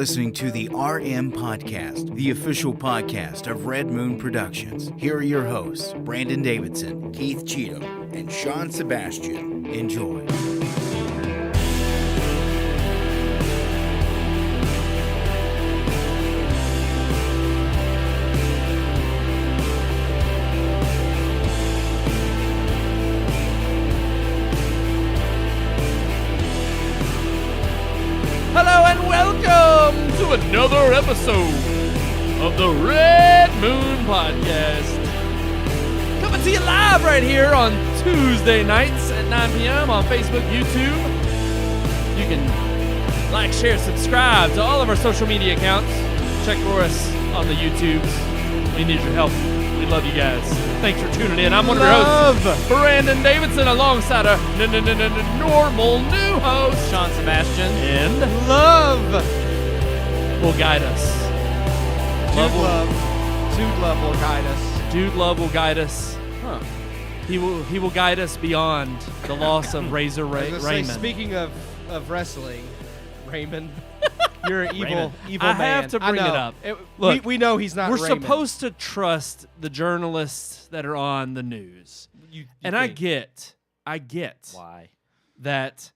listening to the RMPodcast, the official podcast of Red Moon Productions. Here are your hosts, Brandon Davidson, Keith Cheatham, and Sean Sebastian. Enjoy. Hello and welcome to another episode of the Red Moon Podcast. Coming to you live right here on Tuesday nights at 9 p.m. on Facebook, YouTube. You can like, share, subscribe to all of our social media accounts. Check for us on the YouTubes. We need your help. We love you guys. Thanks for tuning in. I'm one of your hosts, Brandon Davidson, alongside a normal new host, Sean Sebastian. And Love will guide us. Dude Love will guide us. Dude Love will guide us. Huh. He will guide us beyond the loss of Razor Raymond. Speaking of wrestling, Raymond, you're an evil man. I have to bring it up. Look, we know he's not We're Raymond. supposed to trust the journalists that are on the news. You and think. I get Why? that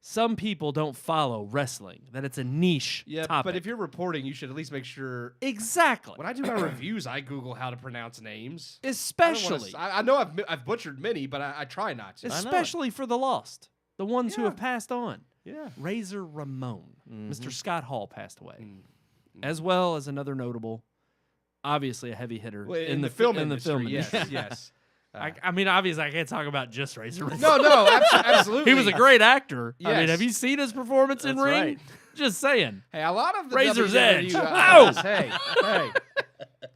some people don't follow wrestling, that it's a niche topic. But if you're reporting, you should at least make sure. Exactly. When I do my reviews, I Google how to pronounce names. Especially. I know I've butchered many, but I try not to. Especially for the lost, the ones who have passed on. Yeah. Razor Ramon, Mr. Scott Hall passed away, Mm-hmm. as well as another notable, obviously a heavy hitter in the film industry. film industry. Yes. I mean, obviously, I can't talk about just Razor Ramon. No, absolutely. He was a great actor. I mean, Yes. have you seen his performance in That's Ring? right. Just saying. Hey, a lot of the Razor's Edge. Hey,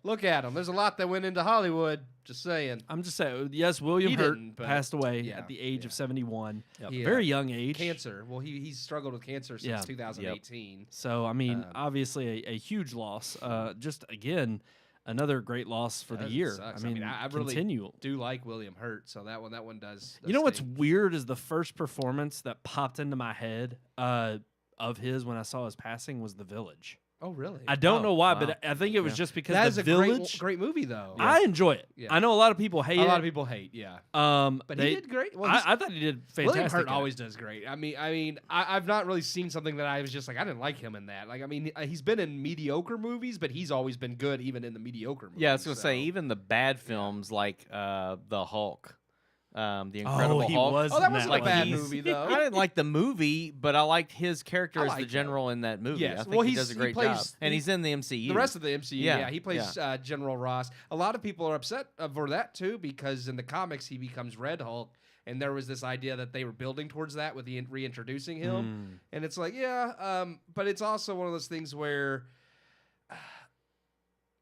look at him. There's a lot that went into Hollywood. Just saying. I'm just saying, yes, William He Hurt didn't, but passed away yeah, at the age of 71. Yep. Very young age. Cancer. Well, he's struggled with cancer since 2018. So, I mean, obviously a huge loss. Just, again, another great loss for the year. Sucks. I mean, I really continual. do like William Hurt, so that one does You know what's sting. weird is the first performance that popped into my head of his when I saw his passing was The Village. Oh, really? I don't know why, but I think it was just because that The is a Village. great movie, though. I enjoy it. Yeah. I know a lot of people hate it. A lot of people hate, yeah. But he did great. Well, I thought he did fantastic. William Hurt in it. always does great. I mean, I've not really seen something that I was just like, I didn't like him in that. Like, I mean, he's been in mediocre movies, but he's always been good even in the mediocre movies. Yeah, I was going to say, even the bad films like The Hulk, The Incredible Hulk. Oh, that wasn't like a bad movie, though. I didn't like the movie, but I liked his character as the liked general in that movie. Yes. I think Well, he does a great job. And he's in the MCU. The rest of the MCU, Yeah. he plays General Ross. A lot of people are upset for that, too, because in the comics, he becomes Red Hulk. And there was this idea that they were building towards that with reintroducing him. And it's like, but it's also one of those things where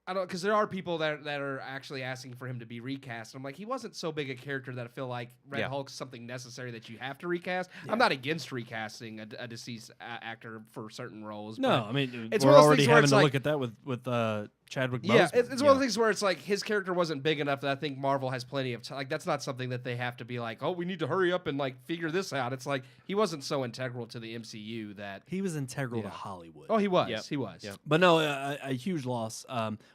I don't, because there are people that are actually asking for him to be recast. I'm like, he wasn't so big a character that I feel like Red Hulk's something necessary that you have to recast. I'm not against recasting a deceased actor for certain roles. No, I mean, it's we're one of those already things where having it's to like, look at that with Chadwick Boseman. Yeah, it's one of the things where it's like his character wasn't big enough that I think Marvel has plenty of time. Like, that's not something that they have to be like, oh, we need to hurry up and like figure this out. It's like he wasn't so integral to the MCU that he was integral to Hollywood. Oh, he was. Yep. He was. Yep. But no, a huge loss.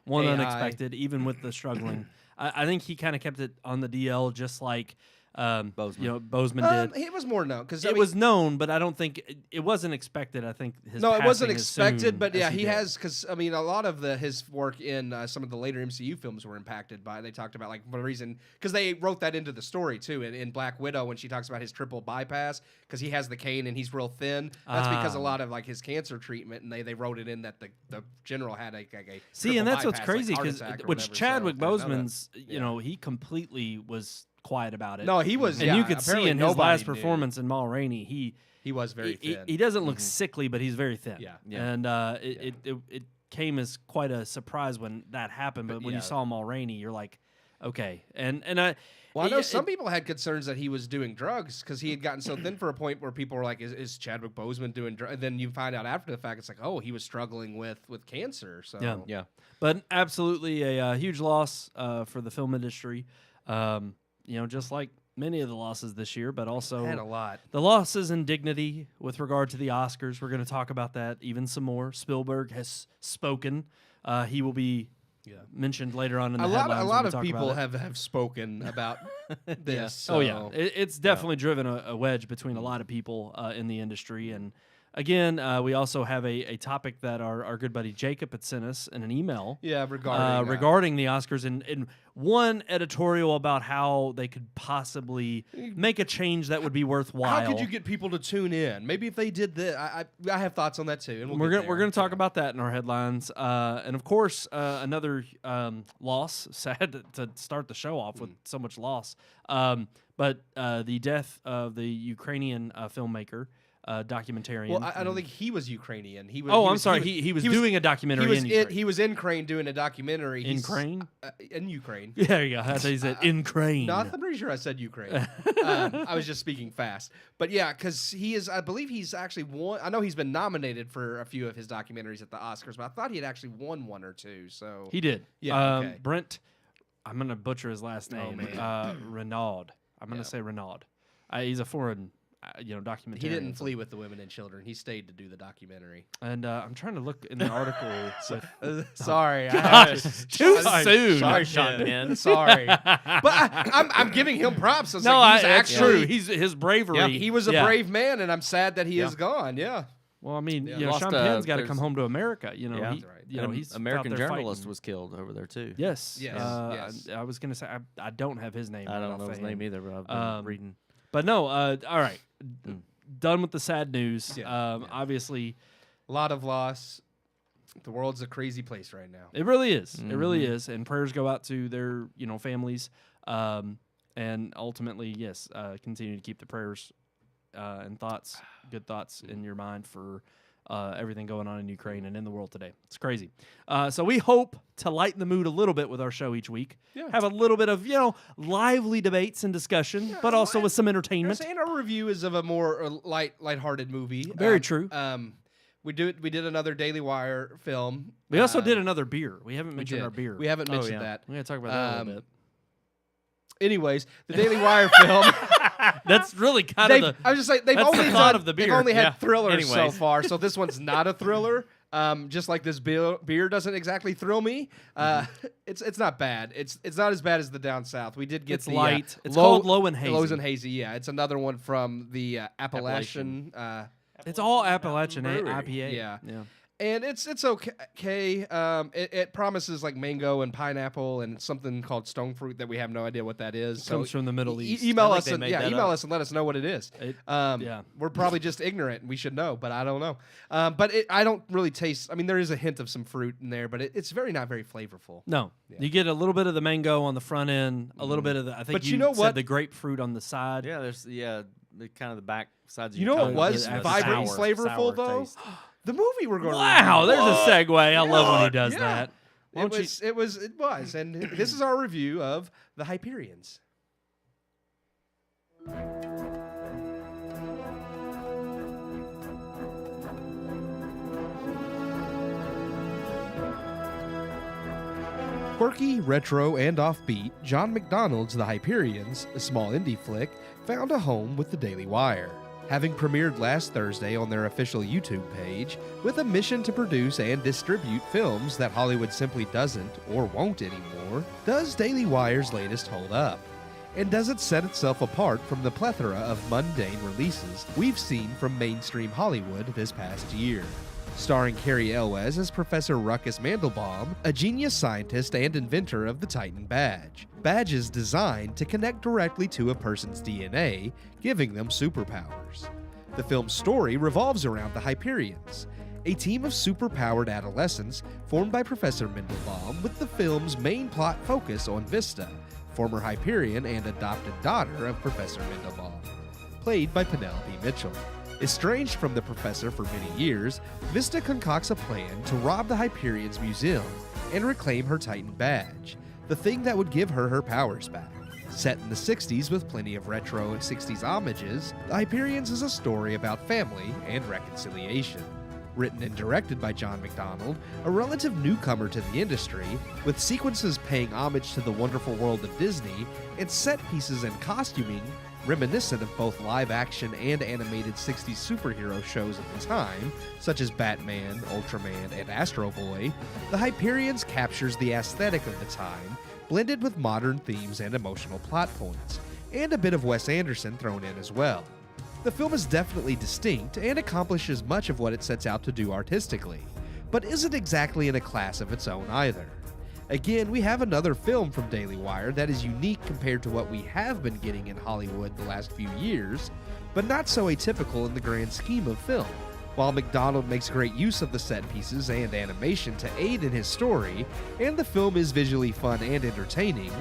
One unexpected, even with the struggling. I think he kind of kept it on the DL, just like Boseman did. It was more known because It was known, but I don't think it wasn't expected. I think his it wasn't passing as soon expected, but as yeah, he he did. has because I mean a lot of his work in some of the later MCU films were impacted by. They talked about like the reason because they wrote that into the story too in Black Widow when she talks about his triple bypass because he has the cane and he's real thin. That's because a lot of like his cancer treatment and they wrote it in that the general had a see, and that's what's bypass, like crazy heart because attack or which whatever, Chadwick so I know that. Boseman's he completely was quiet about it. No, he was, and you could see in his last performance in Ma Rainey, he was very thin. He doesn't look sickly, but he's very thin. Yeah. And it came as quite a surprise when that happened. But when you saw Ma Rainey, you're like, okay. And I. Well, I know some people had concerns that he was doing drugs because he had gotten so thin for a point where people were like, is Chadwick Boseman doing drugs? And then you find out after the fact, it's like, oh, he was struggling with cancer. So Yeah. But absolutely a huge loss for the film industry. Just like many of the losses this year, but also Had a lot. the losses in dignity with regard to the Oscars. We're going to talk about that even some more. Spielberg has spoken. He will be mentioned later on in the headlines. A lot when we of talk people about it. have spoken about this. Oh, yeah. so- It's definitely driven a wedge between a lot of people in the industry. And again, we also have a topic that our good buddy Jacob had sent us in an email. Yeah, regarding Regarding the Oscars and one editorial about how they could possibly make a change that would be worthwhile. how could you get people to tune in? Maybe if they did this, I have thoughts on that too. And We're gonna talk about that in our headlines, and of course another loss. Sad to start the show off with so much loss, but the death of the Ukrainian filmmaker. Documentarian. Well, I don't think he was Ukrainian. He was. Oh, he I'm was, sorry. He He was he doing a documentary in Ukraine. He was in Ukraine doing a documentary. In Ukraine? In Ukraine. Yeah, there you go. I thought you said in Ukraine. No, I'm pretty sure I said Ukraine. I was just speaking fast. But yeah, because he is, I believe he's actually won. I know he's been nominated for a few of his documentaries at the Oscars, but I thought he had actually won one or two. So He did. Yeah, okay. Brent, I'm going to butcher his last name. man. Renaud. I'm going to say Renaud. He's a foreign, documentarian. he didn't flee with the women and children. He stayed to do the documentary. And I'm trying to look in the article. Sorry, Too soon. Sorry, Sean Sean. Penn. Sorry, but I'm giving him props. It's No, like he's that's actually true. He's his bravery. Yeah, he was a Yeah. brave man, and I'm sad that he is gone. Yeah. Well, I mean, Lost, Sean Penn's got to there's- come home to America. Yeah. That's right. He's American out there journalist fighting. was killed over there too. Yes. Yes, yes. I was going to say I don't have his name. I right don't off know his the name hand. either, but I've been reading. But no, all right. Done with the sad news. Yeah, Obviously, A lot of loss. The world's a crazy place right now. it really is. It really is. And prayers go out to their, families. And ultimately, yes, continue to keep the prayers and thoughts, good thoughts in your mind for everything going on in Ukraine and in the world today. It's crazy. So we hope to lighten the mood a little bit with our show each week. Yeah. Have a little bit of, lively debates and discussion, but also with some entertainment. And our review is of a more lighthearted movie. Very true. We did another Daily Wire film. We also did another beer. We haven't We mentioned did. our beer. We haven't mentioned yeah. that. We're going to talk about that a little bit. Anyways, the Daily Wire film. That's really kind of the... I was just like they've that's the only thought done, of the they've beer. only Yeah. had thrillers so Anyways. far, so this one's not a thriller. Just like this beer doesn't exactly thrill me. It's not bad. It's not as bad as the Down South. We did get It's the light. It's called Low and Hazy. Low and Hazy. Yeah, it's another one from the Appalachian. It's all Appalachian Brewery. IPA. Yeah. Yeah. And it's okay. It promises like mango and pineapple and something called stone fruit that we have no idea what that is. Comes from the Middle East. Email I think us they and made that email up. us and let us know what it is. Yeah. We're probably just ignorant and we should know, but I don't know. But I don't really taste. I mean, there is a hint of some fruit in there, but it's not very flavorful. No. You get a little bit of the mango on the front end, a little bit of the, I think But you know said what? the grapefruit on the side. Yeah, there's the kind of the back sides. Of You your know what tongue. was Sour- vibrant and sour flavorful though? taste. The movie we're going to Wow, review. there's a segue. I love when he does Yeah. that. Why It don't you- was, and this is our review of the Hyperions. Quirky, retro, and offbeat, John McDonald's The Hyperions, a small indie flick, found a home with the Daily Wire. Having premiered last Thursday on their official YouTube page, with a mission to produce and distribute films that Hollywood simply doesn't or won't anymore, does Daily Wire's latest hold up? And does it set itself apart from the plethora of mundane releases we've seen from mainstream Hollywood this past year? Starring Carrie Elwes as Professor Ruckus Mandelbaum, a genius scientist and inventor of the Titan Badge. Badges designed to connect directly to a person's DNA, giving them superpowers. The film's story revolves around the Hyperions, a team of superpowered adolescents formed by Professor Mandelbaum, with the film's main plot focus on Vista, former Hyperion and adopted daughter of Professor Mandelbaum, played by Penelope Mitchell. Estranged from the professor for many years, Vista concocts a plan to rob the Hyperion's museum and reclaim her Titan badge, the thing that would give her her powers back. Set in the 60s with plenty of retro 60s homages, The Hyperions is a story about family and reconciliation. Written and directed by John McDonald, a relative newcomer to the industry, with sequences paying homage to the wonderful world of Disney and set pieces and costuming reminiscent of both live-action and animated 60s superhero shows at the time, such as Batman, Ultraman, and Astro Boy, the Hyperions captures the aesthetic of the time, blended with modern themes and emotional plot points, and a bit of Wes Anderson thrown in as well. The film is definitely distinct and accomplishes much of what it sets out to do artistically, but isn't exactly in a class of its own either. Again, we have another film from Daily Wire that is unique compared to what we have been getting in Hollywood the last few years, but not so atypical in the grand scheme of film. While McDonald makes great use of the set pieces and animation to aid in his story, and the film is visually fun and entertaining,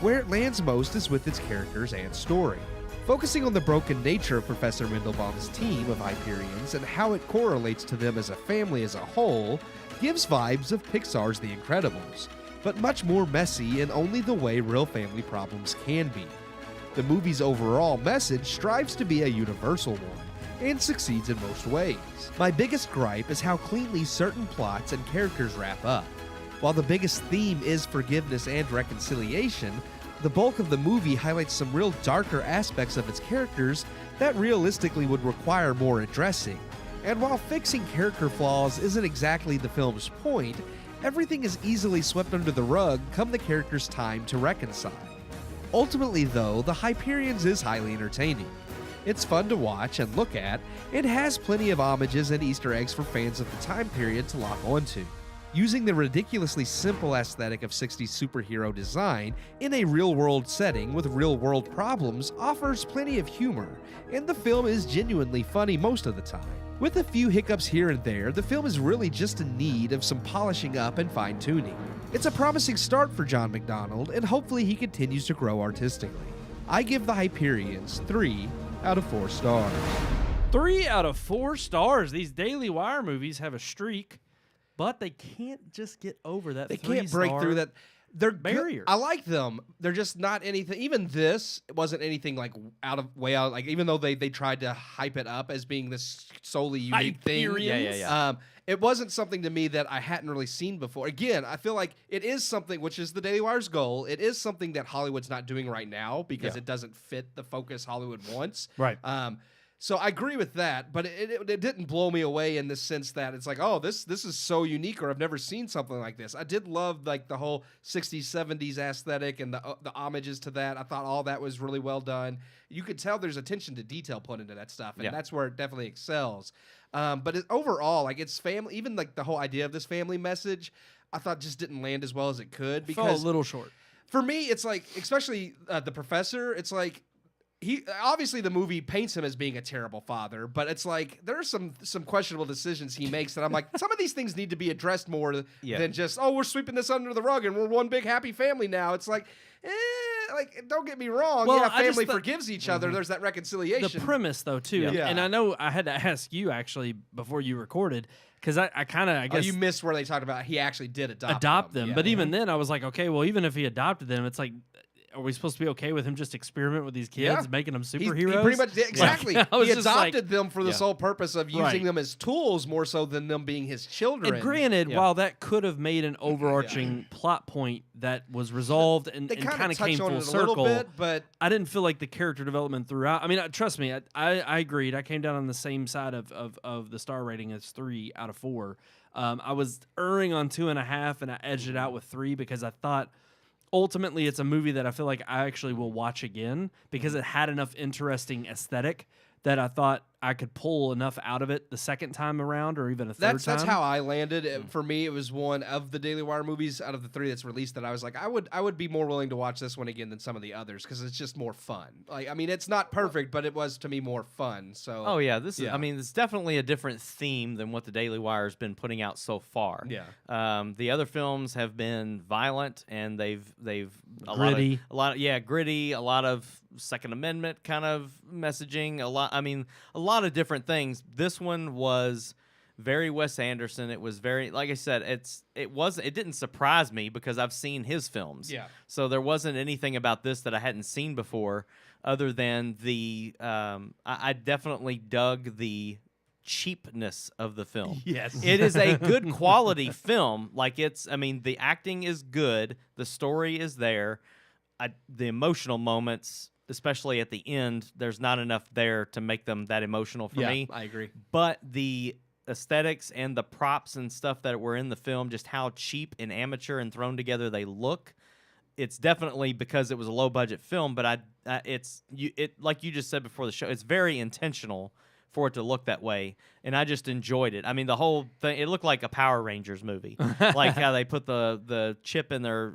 where it lands most is with its characters and story. Focusing on the broken nature of Professor Mendelbaum's team of Hyperions and how it correlates to them as a family as a whole, gives vibes of Pixar's The Incredibles, but much more messy in only the way real family problems can be. The movie's overall message strives to be a universal one, and succeeds in most ways. My biggest gripe is how cleanly certain plots and characters wrap up. While the biggest theme is forgiveness and reconciliation, the bulk of the movie highlights some real darker aspects of its characters that realistically would require more addressing. And while fixing character flaws isn't exactly the film's point, everything is easily swept under the rug come the characters' time to reconcile. Ultimately, though, the Hyperions is highly entertaining. It's fun to watch and look at, and has plenty of homages and Easter eggs for fans of the time period to lock onto. Using the ridiculously simple aesthetic of 60s superhero design in a real-world setting with real-world problems offers plenty of humor, and the film is genuinely funny most of the time. With a few hiccups here and there, the film is really just in need of some polishing up and fine-tuning. It's a promising start for John McDonald, and hopefully he continues to grow artistically. I give the Hyperions 3 out of 4 stars. 3 out of 4 stars. These Daily Wire movies have a streak, but they can't just get over that. They can't break through that. They're barrier. I like them. They're just not anything. Even this wasn't anything like way out. Like even though they tried to hype it up as being this solely unique thing. Yeah. It wasn't something to me that I hadn't really seen before. Again, I feel like it is something, which is the Daily Wire's goal. It is something that Hollywood's not doing right now because it doesn't fit the focus Hollywood wants. Right. So I agree with that, but it didn't blow me away in the sense that it's like, oh, this is so unique, or I've never seen something like this. I did love like the whole 60s, 70s aesthetic and the homages to that. I thought all that was really well done. You could tell there's attention to detail put into that stuff, and that's where it definitely excels. But overall, like it's family, even like the whole idea of this family message, I thought just didn't land as well as it could. Because fell a little short. For me, it's like, especially the professor, it's like, he obviously the movie paints him as being a terrible father, but it's like there are some questionable decisions he makes that I'm like, some of these things need to be addressed more than just, oh, we're sweeping this under the rug and we're one big happy family now. It's like, like don't get me wrong, well, family forgives each other. There's that reconciliation. The premise though too, and I know I had to ask you actually before you recorded because I guess you missed where they talked about he actually did adopt them. Yeah. But even then I was like, okay, well even if he adopted them, it's like, are we supposed to be okay with him just experimenting with these kids, making them superheroes? He pretty much exactly. Like, he adopted them for the sole purpose of using them as tools more so than them being his children. And granted, while that could have made an overarching plot point that was resolved and kind of came full circle, bit, but I didn't feel like the character development throughout. I mean, trust me, I agreed. I came down on the same side of the star rating as 3 out of 4. I was erring on 2.5, and I edged it out with 3 because I thought, ultimately, it's a movie that I feel like I actually will watch again because it had enough interesting aesthetic that I thought I could pull enough out of it the second time around or even a third time. That's how I landed. For me, it was one of the Daily Wire movies out of the 3 that's released that I was like, I would be more willing to watch this one again than some of the others because it's just more fun. Like, I mean, it's not perfect, but it was to me more fun. So, this is. I mean, it's definitely a different theme than what the Daily Wire's been putting out so far. Yeah. The other films have been violent and they've gritty. Gritty. A lot of Second Amendment kind of messaging. A lot of different things. This one was very Wes Anderson. It was very, like I said, it didn't surprise me because I've seen his films. Yeah. So there wasn't anything about this that I hadn't seen before, other than I definitely dug the cheapness of the film. Yes. It is a good quality film. Like the acting is good. The story is there. The emotional moments, especially at the end, there's not enough there to make them that emotional for me. I agree. But the aesthetics and the props and stuff that were in the film, just how cheap and amateur and thrown together they look, it's definitely because it was a low budget film. But it like you just said before the show, it's very intentional for it to look that way, and I just enjoyed it. I mean, the whole thing, it looked like a Power Rangers movie, like how they put the chip in their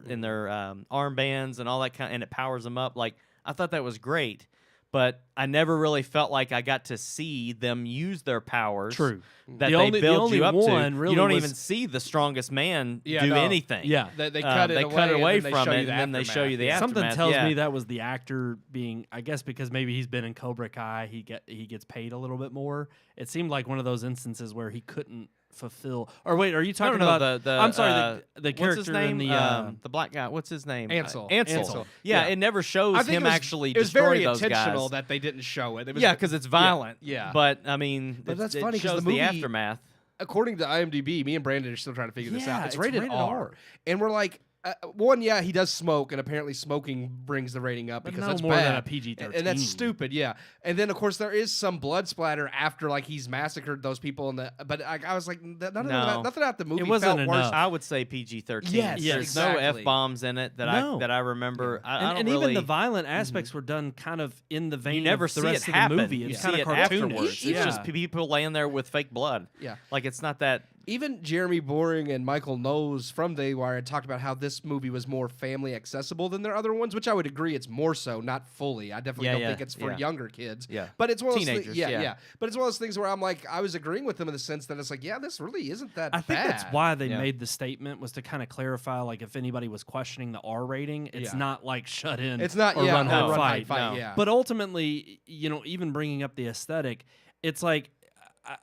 armbands and all that and it powers them up. Like, I thought that was great, but I never really felt like I got to see them use their powers. True. That The they only build you up to. really You don't was- even see the strongest man do no. anything. Yeah. They cut it they away, cut it away and then they from show it, you the and then they show you the aftermath. aftermath. Something tells yeah. me that was the actor being, I guess, because maybe he's been in Cobra Kai, he gets paid a little bit more. It seemed like one of those instances where he couldn't fulfill. Or wait, are you talking know, about the I'm sorry, the what's character his name? in The black guy. What's his name? Ansel. Ansel. Yeah, it never shows I think him it was, actually it was destroy very those intentional guys. that they didn't show it. It was, Yeah, because it's violent. Yeah. But I mean, But that's it funny 'cause shows the movie- aftermath. according to IMDb, me and Brandon are still trying to figure this Yeah, out. It's it's rated, rated R. R. And we're like, he does smoke, and apparently smoking brings the rating up But because no that's more bad. than a PG-13. And that's stupid, yeah. And then, of course, there is some blood splatter after, like, he's massacred those people. But I was like, nothing about the movie It wasn't felt worse. enough. I would say PG-13. Yes, There's exactly. no F-bombs in it that I remember. I don't and really, even the violent aspects were done kind of in the vein you never of the see rest it of happen. the movie. You It's see kind it of cartoonish. afterwards. Yeah. It's just people laying there with fake blood. Yeah. Like it's not that. Even Jeremy Boring and Michael Knowles from Daily Wire had talked about how this movie was more family accessible than their other ones, which I would agree it's more so, not fully. I definitely don't think it's for younger kids. Yeah. But it's one of those Teenagers, things. yeah. But it's one of those things where I'm like, I was agreeing with them in the sense that it's like, yeah, this really isn't that I think bad. that's why they Yeah. made the statement, was to kind of clarify, like, if anybody was questioning the R rating, it's Yeah. not like Shut In. It's not or Run, no, Hide, Run, Fight. Hide, No. yeah. But ultimately, even bringing up the aesthetic, it's like,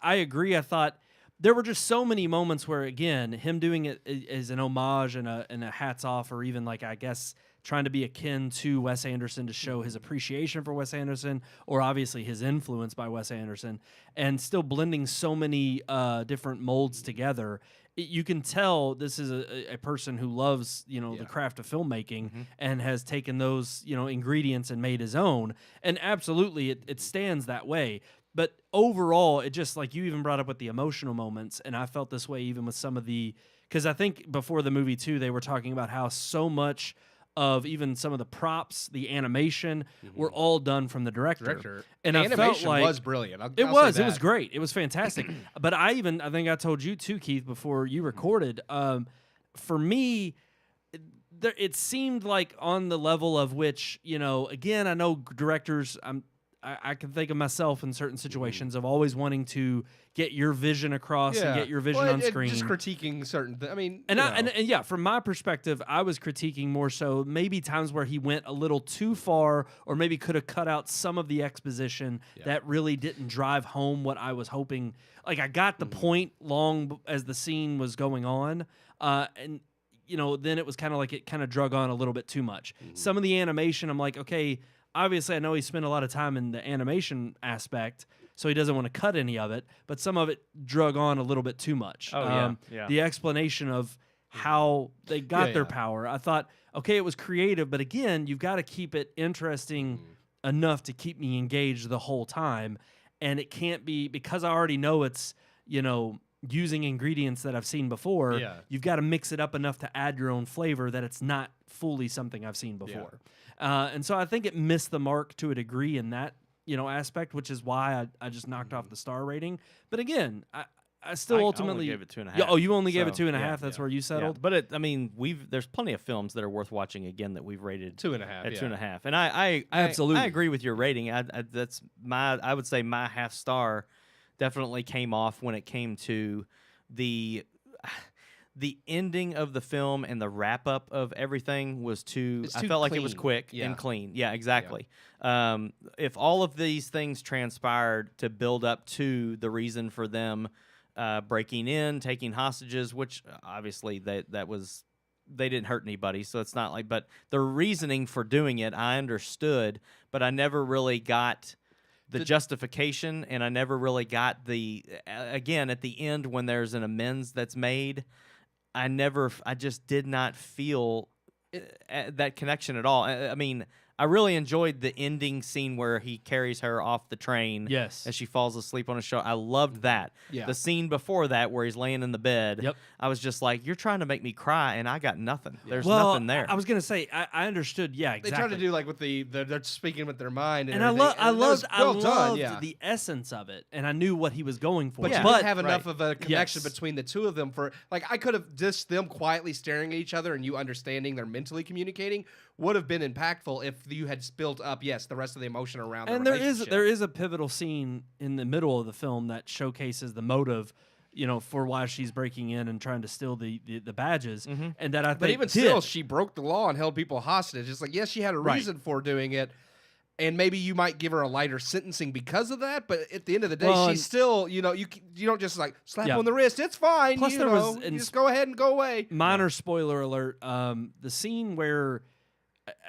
I agree. I thought there were just so many moments where, again, him doing it as an homage and a hats off, or even, like, I guess, trying to be akin to Wes Anderson to show his appreciation for Wes Anderson, or obviously his influence by Wes Anderson, and still blending so many different molds together. You can tell this is a person who loves, the craft of filmmaking and has taken those, ingredients and made his own. And absolutely, it stands that way. But overall, it just, like you even brought up with the emotional moments, and I felt this way even with some of because I think before the movie too, they were talking about how so much of even some of the props, the animation, were all done from the director. And the I felt animation like was brilliant. it I'll was say it was that. great. It was fantastic. But I think I told you too, Keith, before you recorded. For me, it seemed like on the level of which, again, I know directors. I can think of myself in certain situations of always wanting to get your vision across and get your vision on screen. Just critiquing certain I mean, And yeah, from my perspective, I was critiquing more so maybe times where he went a little too far, or maybe could have cut out some of the exposition that really didn't drive home what I was hoping. Like, I got the point long as the scene was going on, and then it was kind of like it kind of drug on a little bit too much. Some of the animation, I'm like, okay. Obviously, I know he spent a lot of time in the animation aspect, so he doesn't want to cut any of it, but some of it drug on a little bit too much. Oh, yeah. The explanation of how they got their power, I thought, okay, it was creative, but again, you've got to keep it interesting enough to keep me engaged the whole time, and it can't be, because I already know it's, using ingredients that I've seen before, you've got to mix it up enough to add your own flavor that it's not fully something I've seen before. And so I think it missed the mark to a degree in that, aspect, which is why I just knocked off the star rating. But again, I still ultimately gave it 2.5. Yeah, you only gave it So, 2.5. That's where you settled. Yeah. But there's plenty of films that are worth watching again that we've rated 2.5 at 2.5. And I Absolutely. I agree with your rating. I would say my half star definitely came off when it came to the ending of the film, and the wrap up of everything was I felt like it was clean. quick Yeah. and clean. Yeah, exactly. If all of these things transpired to build up to the reason for them breaking in, taking hostages, which obviously they didn't hurt anybody, so it's not like, but the reasoning for doing it, I understood, but I never really got the justification, and I never really got the again at the end when there's an amends that's made. I just did not feel that connection at all. I mean, I really enjoyed the ending scene where he carries her off the train Yes. as she falls asleep on his shoulder. I loved that. Yeah. The scene before that where he's laying in the bed, Yep. I was just like, you're trying to make me cry, and I got nothing. There's well, nothing there. I was gonna say I understood. Yeah, exactly. They try to do like with they're speaking with their mind, and everything, I it was loved done, yeah. the essence of it, and I knew what he was going for. But you Yeah. didn't have enough of a connection Yes. between the two of them for like I could have just them quietly staring at each other and you understanding they're mentally communicating would have been impactful if you had built up the rest of the emotion around and the there relationship. is a pivotal scene in the middle of the film that showcases the motive, for why she's breaking in and trying to steal the badges, and that I think. But even still, she broke the law and held people hostage. It's like yes, she had a Right. reason for doing it. And maybe you might give her a lighter sentencing because of that, but at the end of the day, Well, she's still, you don't just like slap Yeah. on the wrist. It's fine. Plus you there know, was- you just go ahead and go away. minor spoiler alert. The scene where,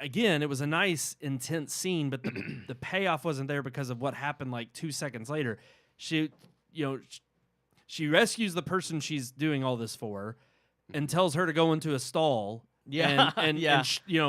again, it was a nice, intense scene, but the payoff wasn't there because of what happened like 2 seconds later. She rescues the person she's doing all this for, and tells her to go into a stall. Yeah, and yeah.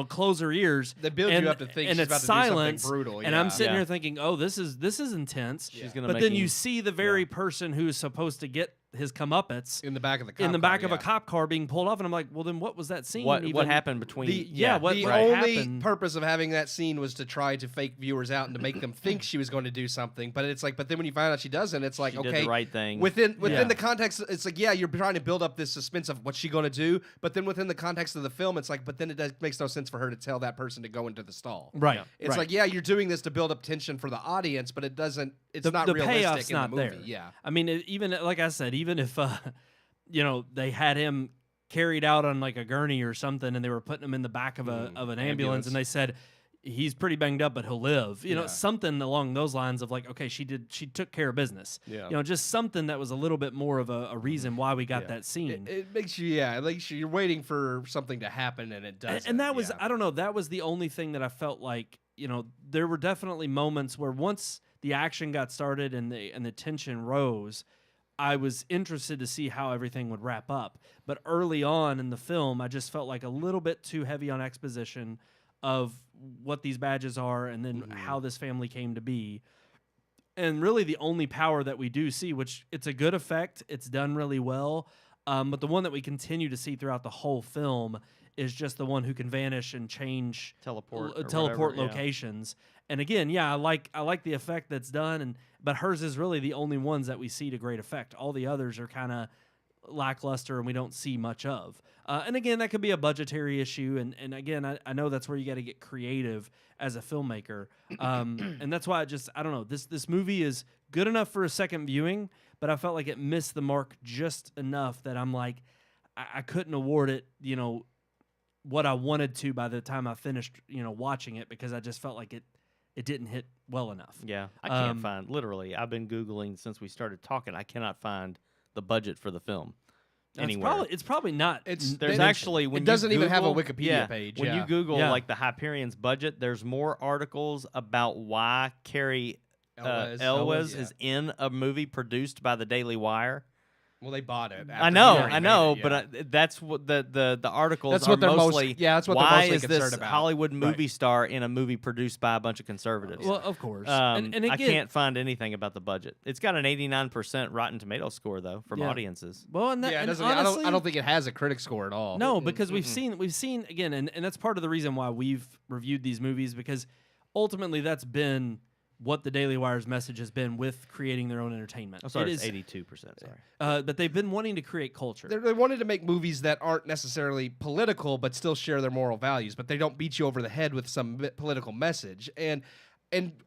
close her ears. They build and, you up to think and she's it's about to silence, do something brutal. and I'm yeah. sitting Yeah. here thinking, oh, this is intense. She's gonna But make then him- you see the very person who is supposed to get his comeuppance in the back of the car. in the back of a cop car being pulled off, and I'm like, well, then what was that scene? what even? happened between? The what only happened? purpose of having that scene was to try to fake viewers out and to make them think she was going to do something. But it's like, but then when you find out she doesn't, it's like, She okay, did the right thing. Within Yeah. the context, it's like, yeah, you're trying to build up this suspense of what's she going to do. But then within the context of the film, it's like, but then makes no sense for her to tell that person to go into the stall. Right. Yeah. It's right. like, yeah, you're doing this to build up tension for the audience, but it doesn't. It's the, not the realistic payoff's in not the movie. there. Yeah. I mean, even like I said, even if they had him carried out on like a gurney or something, and they were putting him in the back of an ambulance, and they said he's pretty banged up, but he'll live. You know, Yeah. something along those lines of like, okay, she took care of business. Yeah. Just something that was a little bit more of a reason why we got that scene. It makes you, you're waiting for something to happen and it doesn't. And that was, yeah. I don't know, that was the only thing that I felt like, there were definitely moments where once the action got started and the tension rose, I was interested to see how everything would wrap up. But early on in the film, I just felt like a little bit too heavy on exposition of what these badges are and then how this family came to be. And really the only power that we do see, which it's a good effect, it's done really well, but the one that we continue to see throughout the whole film is just the one who can vanish and change Teleport or teleport whatever, yeah. locations. And again, I like the effect that's done, but hers is really the only ones that we see to great effect. All the others are kind of lackluster and we don't see much of. And again, that could be a budgetary issue. And again, I know that's where you got to get creative as a filmmaker. And that's why I don't know, this movie is good enough for a second viewing, but I felt like it missed the mark just enough that I'm like, I couldn't award it, what I wanted to by the time I finished, watching it, because I just felt like it didn't hit well enough. Yeah, I can't find, literally, I've been Googling since we started talking. I cannot find the budget for the film anywhere. It's probably not. There's actually, when it doesn't you even have a Google- Wikipedia yeah, page. When yeah. you Google Yeah. like the Hyperions budget, there's more articles about why Carrie Elwes is in a movie produced by the Daily Wire. Well, they bought it. I know, after but that's what the articles That's are what they're mostly. that's what they're why mostly is concerned this about. Hollywood movie star in a movie produced by a bunch of conservatives? Well, of course. and again, I can't find anything about the budget. It's got an 89% Rotten Tomato score though from Yeah. audiences. Well, and that, Yeah, it and doesn't, honestly, I don't think it has a critic score at all. No, because we've seen again, and that's part of the reason why we've reviewed these movies, because ultimately that's been what the Daily Wire's message has been with creating their own entertainment. I'm sorry, It it's is, 82%. Sorry. but they've been wanting to create culture. They wanted to make movies that aren't necessarily political, but still share their moral values. But they don't beat you over the head with some political message. And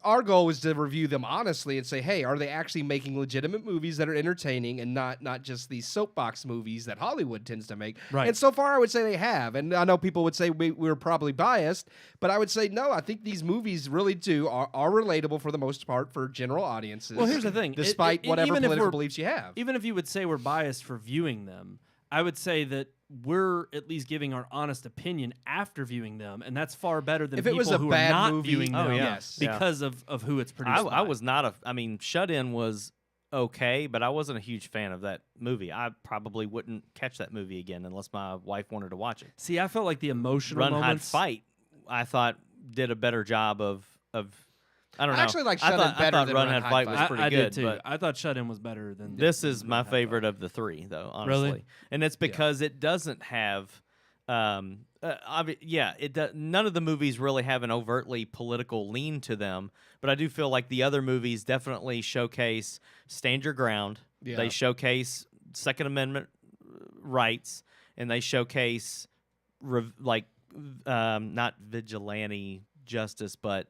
our goal was to review them honestly and say, hey, are they actually making legitimate movies that are entertaining and not just these soapbox movies that Hollywood tends to make? Right. And so far, I would say they have. And I know people would say we're probably biased, but I would say no. I think these movies really are relatable for the most part for general audiences. Well, here's the thing. Despite whatever even if political we're- beliefs you have. Even if you would say we're biased for viewing them, I would say that we're at least giving our honest opinion after viewing them, and that's far better than If it people was a who bad are not movie, viewing them yes. because of who it's produced by. I was not I mean, Shut In was okay, but I wasn't a huge fan of that movie. I probably wouldn't catch that movie again unless my wife wanted to watch it. See, I felt like the emotional Run, Hide, moments. Fight, I thought did a better job of I don't know. I actually like Shut In I better thought than Run, Run, Hide, Hide, Fight Fight. was pretty I good. did too. But I thought Shut In was better than this is than my Run, Hide, favorite Fight. of the three, though, honestly. Really? And it's because it doesn't have. None of the movies really have an overtly political lean to them, but I do feel like the other movies definitely showcase stand your ground. Yeah. They showcase Second Amendment rights, and they showcase not vigilante justice, but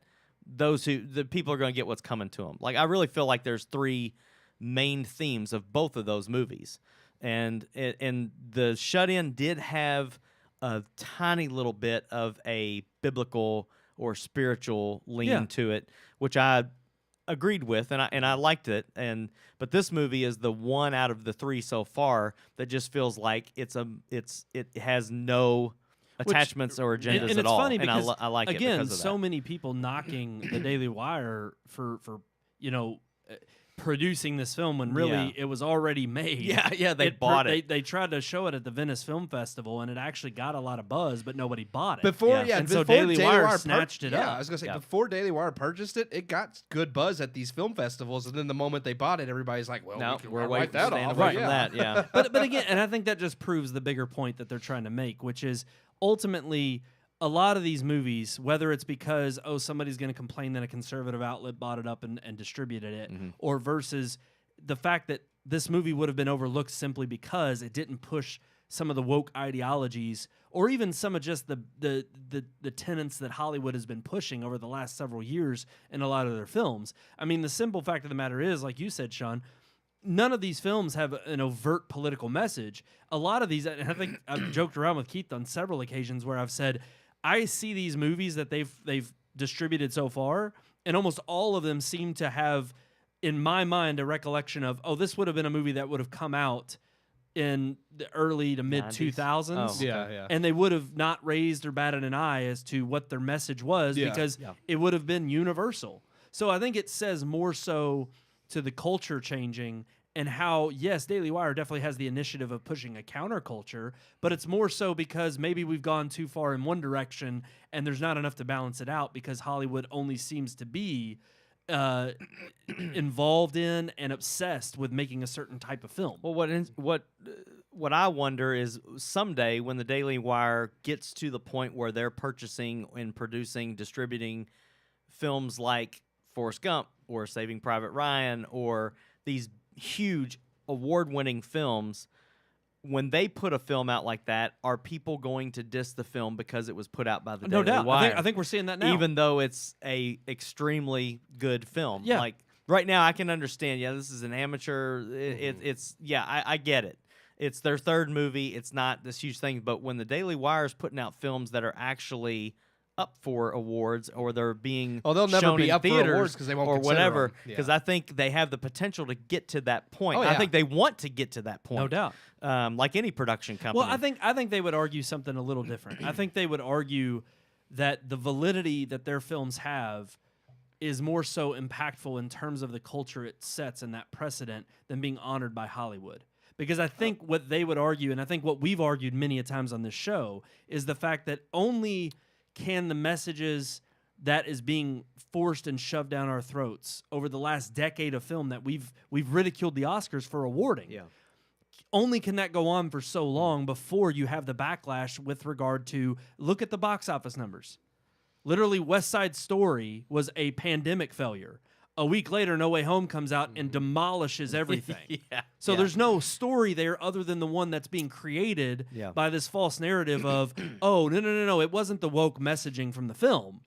the people are going to get what's coming to them. Like, I really feel like there's three main themes of both of those movies, and the Shut In did have a tiny little bit of a biblical or spiritual lean to it, which I agreed with, and I liked it. But this movie is the one out of the three so far that just feels like it has no attachments or agendas and at it's all. funny And because I like it again, because of so that. many people knocking the Daily Wire for producing this film when really it was already made. Yeah, they bought it. They tried to show it at the Venice Film Festival, and it actually got a lot of buzz, but nobody bought it. Before, and before so Daily Wire Wire snatched it up. I was gonna say before Daily Wire purchased it, it got good buzz at these film festivals, and then the moment they bought it, everybody's like, "Well, No, we're way wipe that staying off." away Right, from that. Yeah, But again, and I think that just proves the bigger point that they're trying to make, which is ultimately a lot of these movies, whether it's because somebody's going to complain that a conservative outlet bought it up and distributed it, or versus the fact that this movie would have been overlooked simply because it didn't push some of the woke ideologies or even some of just the tenets that Hollywood has been pushing over the last several years in a lot of their films. I mean, the simple fact of the matter is, like you said, Sean, none of these films have an overt political message. A lot of these, and I think I've joked around with Keith on several occasions where I've said, I see these movies that they've distributed so far, and almost all of them seem to have, in my mind, a recollection of, this would have been a movie that would have come out in the early to mid 2000s. Yeah. And they would have not raised or batted an eye as to what their message was because it would have been universal. So I think it says more so to the culture changing and how, yes, Daily Wire definitely has the initiative of pushing a counterculture, but it's more so because maybe we've gone too far in one direction and there's not enough to balance it out because Hollywood only seems to be involved in and obsessed with making a certain type of film. Well, what I wonder is someday when the Daily Wire gets to the point where they're purchasing and producing, distributing films like Forrest Gump or Saving Private Ryan or these huge award-winning films, when they put a film out like that, are people going to diss the film because it was put out by the No Daily doubt. Wire? I think we're seeing that now. Even though it's a extremely good film. Yeah. Like right now I can understand, this is an amateur. I get it. It's their third movie. It's not this huge thing. But when the Daily Wire is putting out films that are actually up for awards or they're being they'll never shown be in up for theaters awards because they won't or consider whatever, them. because I think they have the potential to get to that point. Oh, I yeah. think they want to get to that point. No doubt. Like any production company. Well, I think they would argue something a little different. I think they would argue that the validity that their films have is more so impactful in terms of the culture it sets and that precedent than being honored by Hollywood. Because I think what they would argue, and I think what we've argued many a times on this show, is the fact that only can the messages that is being forced and shoved down our throats over the last decade of film that we've ridiculed the Oscars for awarding. Yeah. Only can that go on for so long before you have the backlash with regard to, look at the box office numbers. Literally, West Side Story was a pandemic failure. A week later, No Way Home comes out and demolishes everything. So there's no story there other than the one that's being created by this false narrative of, no, it wasn't the woke messaging from the film.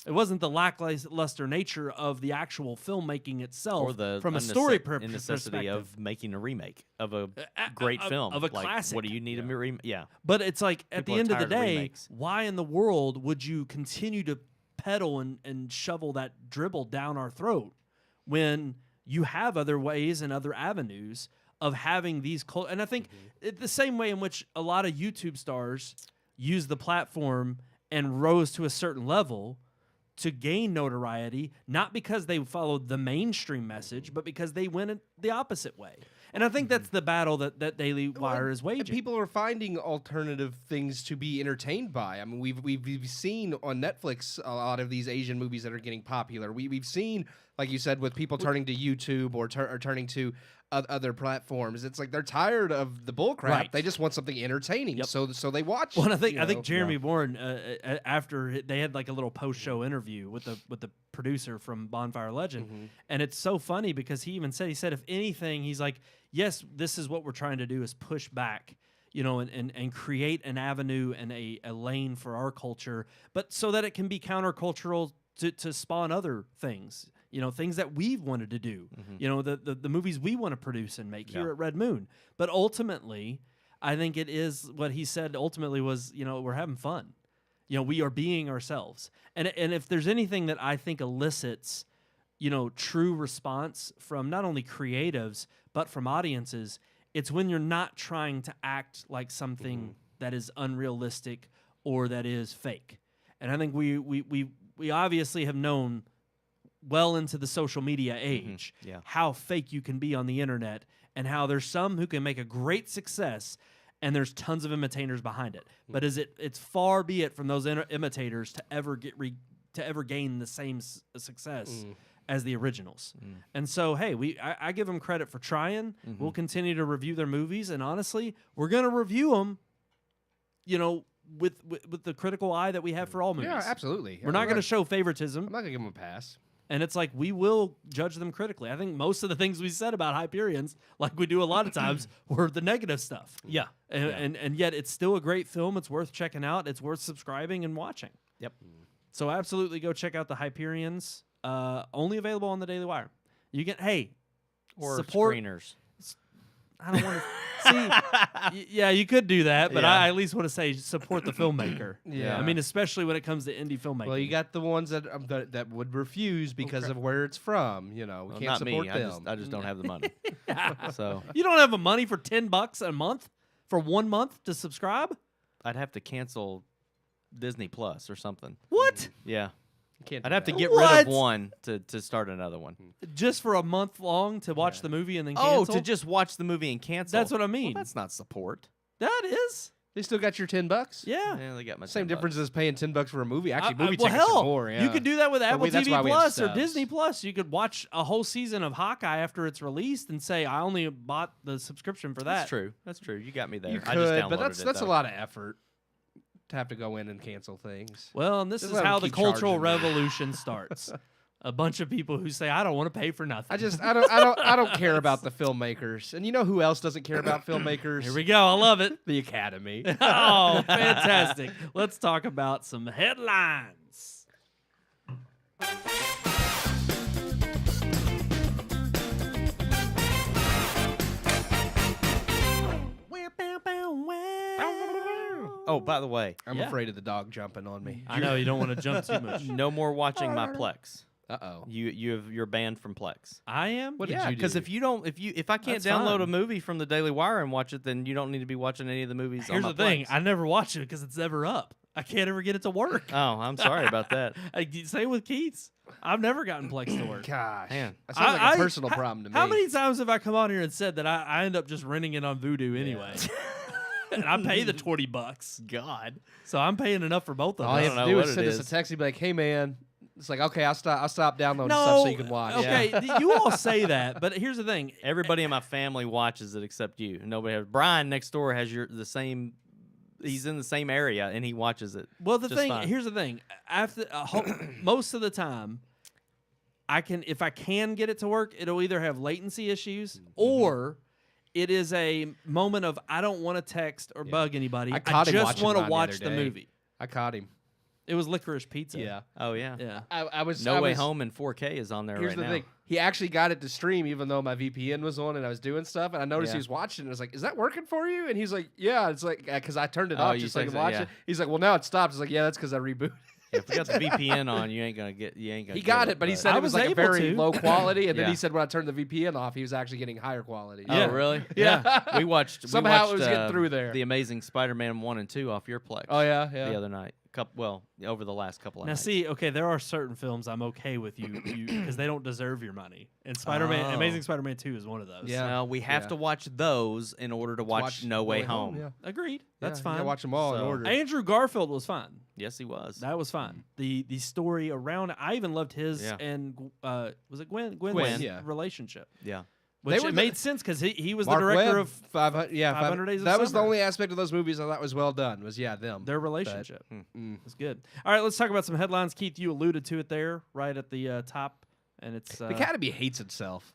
It wasn't the lackluster nature of the actual filmmaking itself or the from a story necessity perspective. of making a remake of a great film. Of a like, classic. What do you need a remake? Yeah. But it's like, at People the are end of the tired of day, remakes. why in the world would you continue to pedal and shovel that dribble down our throat when you have other ways and other avenues of having these and I think the same way in which a lot of YouTube stars use the platform and rose to a certain level to gain notoriety, not because they followed the mainstream message, but because they went the opposite way. And I think that's the battle that Daily Wire is waging. And people are finding alternative things to be entertained by. I mean, we've seen on Netflix a lot of these Asian movies that are getting popular. We've seen, like you said, with people turning to YouTube or turning to other platforms. It's like they're tired of the bull crap. Right. They just want something entertaining. So they watch. Well, I think Jeremy Bourne after they had like a little post-show interview with the producer from Bonfire Legend, and it's so funny because he said if anything, he's like, yes, this is what we're trying to do is push back, and create an avenue and a lane for our culture, but so that it can be countercultural to spawn other things. Things that we've wanted to do, the movies we want to produce and make here at Red Moon. But ultimately, I think it is what he said ultimately was, we're having fun. We are being ourselves. And if there's anything that I think elicits, true response from not only creatives, but from audiences, it's when you're not trying to act like something that is unrealistic or that is fake. And I think we obviously have known well into the social media age how fake you can be on the internet and how there's some who can make a great success and there's tons of imitators behind it. But it's far be it from those imitators to ever gain the same success as the originals. And so, hey, I give them credit for trying. We'll continue to review their movies, and honestly, we're going to review them, with the critical eye that we have for all movies. Yeah, absolutely. We're not going to show favoritism. I'm not going to give them a pass. And it's like we will judge them critically. I think most of the things we said about Hyperions, like we do a lot of times, were the negative stuff. Yeah. And yet it's still a great film. It's worth checking out. It's worth subscribing and watching. Yep. So absolutely go check out the Hyperions. Only available on the Daily Wire. You can or support screeners. I don't want to see. Yeah, you could do that, but I at least want to say support the filmmaker. Yeah. I mean, especially when it comes to indie filmmaking. Well, you got the ones that would refuse because of where it's from. We can't not support me. them. I just don't have the money. So you don't have the money for $10 a month for 1 month to subscribe? I'd have to cancel Disney Plus or something. What? Yeah. Can't I'd do have to that. get rid What? of one to start another one. Just for a month long to watch the movie and then cancel? Oh, to just watch the movie and cancel. That's what I mean. Well, that's not support. That is. They still got your $10. Yeah. Yeah, they got my Same $10. difference as paying $10 for a movie. Actually, movie well, tickets hell, are more. Yeah. You could do that with Apple that's TV why we have Plus or stubs. Disney Plus. You could watch a whole season of Hawkeye after it's released and say, I only bought the subscription for that. That's true. That's true. You got me there. You I just could, downloaded but that's it, a though. lot of effort to have to go in and cancel things. Well, and this Just is let 'em how the keep cultural charging. revolution starts. A bunch of people who say, I don't want to pay for nothing. I don't care about the filmmakers. And you know who else doesn't care about filmmakers? Here we go. I love it. The Academy. Oh, fantastic. Let's talk about some headlines. Oh, by the way, I'm Yeah. afraid of the dog jumping on me. I know you don't want to jump too much. no more watching my Plex. Uh-oh. You're banned from Plex. I am? What did Yeah, you because do? if I can't That's download fine. a movie from the Daily Wire and watch it, then you don't need to be watching any of the movies. Here's on the my thing. Plex. I never watch it because it's never up. I can't ever get it to work. Oh, I'm sorry about that. Same with Keats. I've never gotten Plex to work. Gosh. Man. That sounds like a personal how- problem to me. How many times have I come on here and said that I end up just renting it on Vudu anyway? And I pay the $20. God. So I'm paying enough for both of All us. you don't have to know do what is it send us is. a text and be like, hey, man. It's like, okay, I'll stop downloading No, stuff so you can watch. Okay, you all say that, but here's the thing. Everybody in my family watches it except you. Nobody has. Brian next door has the same. He's in the same area and he watches it. Well, the just thing fine. here's the thing. After most of the time, if I can get it to work, it'll either have latency issues or it is a moment of I don't want to text or bug anybody. I caught him just watching want to mine the watch other the day. movie. I caught him. It was Licorice Pizza. Yeah. Oh yeah. Yeah. I was No I Way was- Home in 4K is on there Here's right the now. thing. He actually got it to stream even though my VPN was on and I was doing stuff. And I noticed Yeah. he was watching. And I was like, is that working for you? And he's like, yeah. It's like, because I turned it Oh, off you just so I think could so, watch yeah. it. He's like, well, now it stopped. It's like, yeah, that's because I rebooted. If you got the VPN on, you ain't gonna. He got it, but he said I it was was like a able very to. low quality, and then Yeah. he said when I turned the VPN off, he was actually getting higher quality. Oh, really? Yeah. We watched. Somehow we it was watched, getting through there. The Amazing Spider-Man 1 and 2 off your Plex. Oh yeah, The other night. Over the last couple of Now, nights. see, okay, there are certain films I'm okay with you because they don't deserve your money. And Spider-Man, Oh. Amazing Spider-Man 2 is one of those. Yeah. No, we have Yeah. to watch those in order to watch No Way Home. Yeah. Agreed. That's Yeah, fine. Yeah, watch them all in So- order. Andrew Garfield was fun. Yes, he was. That was fun. The story around it, I even loved his Yeah. and was it Gwen's Gwen, yeah. relationship, Yeah. which were it the- made sense because he was Mark the director Webb, of 500, 500 Days of That was the Summer. only aspect of those movies I thought was well done. Was them. their relationship. Mm. It's good. All right, let's talk about some headlines. Keith, you alluded to it there, right at the top, and it's The Academy hates itself,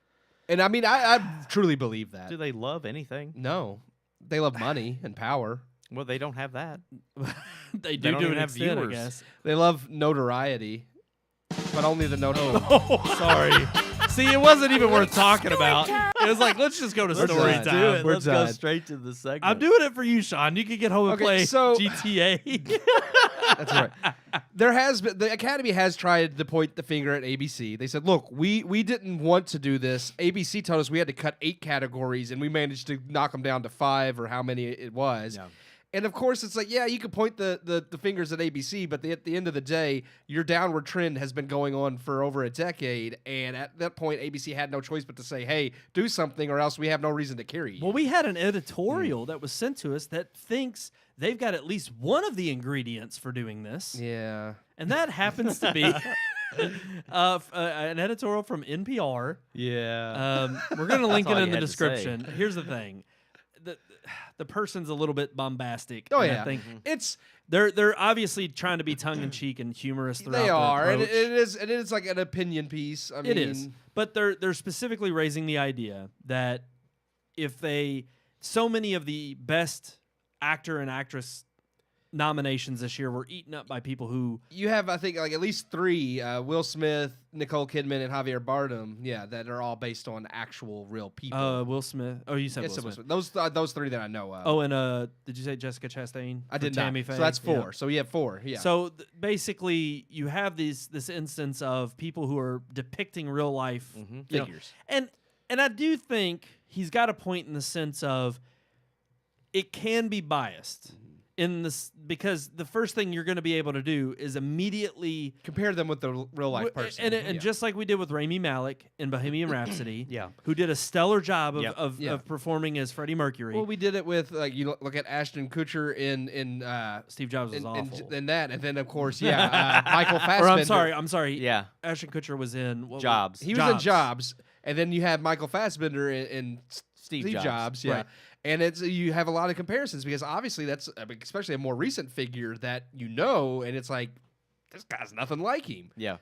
and I mean I truly believe that. Do they love anything? No, they love money and power. Well, they don't have that. they don't do even an have extent, I viewers. guess. They love notoriety, but only the notoriety. Oh, sorry. See, it wasn't even worth talking about. It was like, let's just go to We're story done. time. We're Let's go done. straight to the segment. I'm doing it for you, Sean. You can get home and Okay, play so- GTA. That's right. There has been the Academy has tried to point the finger at ABC. They said, "Look, we didn't want to do this. ABC told us we had to cut 8 categories, and we managed to knock them down to 5 or how many it was." Yeah. And of course, it's like, yeah, you can point the fingers at ABC, but at the end of the day, your downward trend has been going on for over a decade. And at that point, ABC had no choice but to say, hey, do something or else we have no reason to carry you. Well, we had an editorial that was sent to us that thinks they've got at least one of the ingredients for doing this, Yeah. and that happens to be an editorial from NPR. Yeah. We're going to link all it you in the had to say. description. Here's the thing. The person's a little bit bombastic. Oh, and yeah. I think It's they're obviously trying to be tongue in cheek and humorous throughout. they their are, and approach. it is like an opinion piece. I mean, It is, but they're specifically raising the idea that if so many of the best actor and actress nominations this year were eaten up by people who you have, I think, like at least 3: Will Smith, Nicole Kidman, and Javier Bardem. Yeah, that are all based on actual real people. Will Smith. Oh, you said Yes, Will it Smith. was those 3 that I know of. Oh, and did you say Jessica Chastain? I for did not. Tammy Faye? So that's 4. Yeah. So you have 4. Yeah. So basically, you have this instance of people who are depicting real life you know, Figures. and I do think he's got a point in the sense of it can be biased in this because the first thing you're going to be able to do is immediately Compare them with the real life person. and Yeah. just like we did with Rami Malek in Bohemian Rhapsody, Yeah. who did a stellar job Yep. of performing as Freddie Mercury. Well, we did it with like you look at Ashton Kutcher in Steve Jobs was awful. in that, and then of course, Michael Fassbender. Or I'm sorry. Yeah. Ashton Kutcher was in Jobs. He was in Jobs, and then you have Michael Fassbender in Steve Jobs. yeah. Right. And it's you have a lot of comparisons because obviously that's especially a more recent figure that you know, and it's like this guy's nothing like him. Yeah.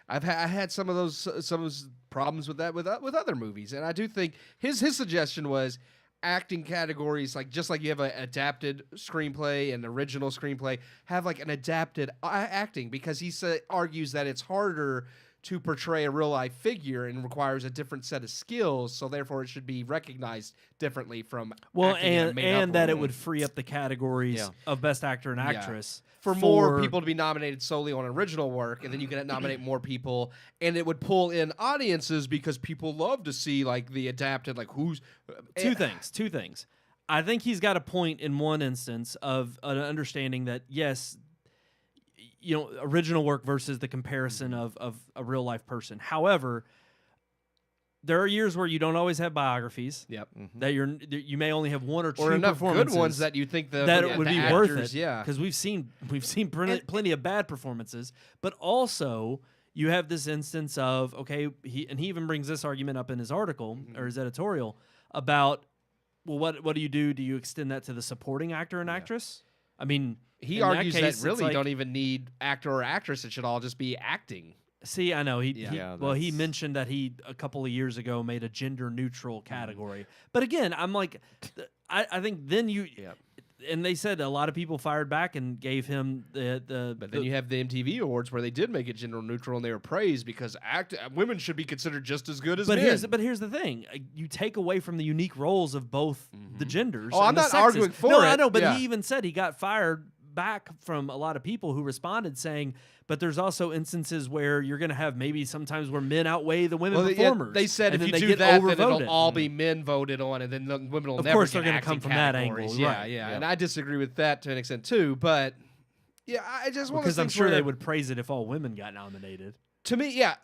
I had some of those problems with that with other movies, and I do think his suggestion was acting categories just like you have an adapted screenplay and original screenplay, have like an adapted acting because he argues that it's harder to portray a real life figure and requires a different set of skills, so therefore it should be recognized differently from acting in a made-up and that it role. would free up the categories Yeah. of best actor and Yeah. actress for more people to be nominated solely on original work, and then you can nominate more people, and it would pull in audiences because people love to see like the adapted, like who's Two things. I think he's got a point in one instance of an understanding that yes, you know, original work versus the comparison of a real life person. However, there are years where you don't always have biographies. Yep. That you may only have one or two Or enough good performances ones that you think that it would the be actors, worth it. Yeah. because we've seen plenty of bad performances, but also you have this instance of okay, he even brings this argument up in his article or his editorial about well, what do you do? Do you extend that to the supporting actor and actress? I mean, He in argues case, that it's really like- don't even need actor or actress. It should all just be acting. See, I know he Yeah, he that's- mentioned that he a couple of years ago made a gender neutral category, but again, I'm like, I think then you. Yep. And they said a lot of people fired back and gave him the. But then you have the MTV Awards where they did make it gender neutral and they were praised because women should be considered just as good as men. Here's the thing: you take away from the unique roles of both the genders. Oh, I'm and the not sexes. arguing for no, it. I know, but Yeah. he even said he got fired back from a lot of people who responded saying, but there's also instances where you're going to have maybe sometimes where men outweigh the women performers. They said and if then you they do get that, then overvoted. it'll all be men voted on, and then the women will Of never course get they're gonna acting come from that categories. angle, Yeah, right. yeah, Yeah. and I disagree with that to an extent too. But yeah, I just want Because I'm sure they would praise it if all women got nominated. To me, yeah,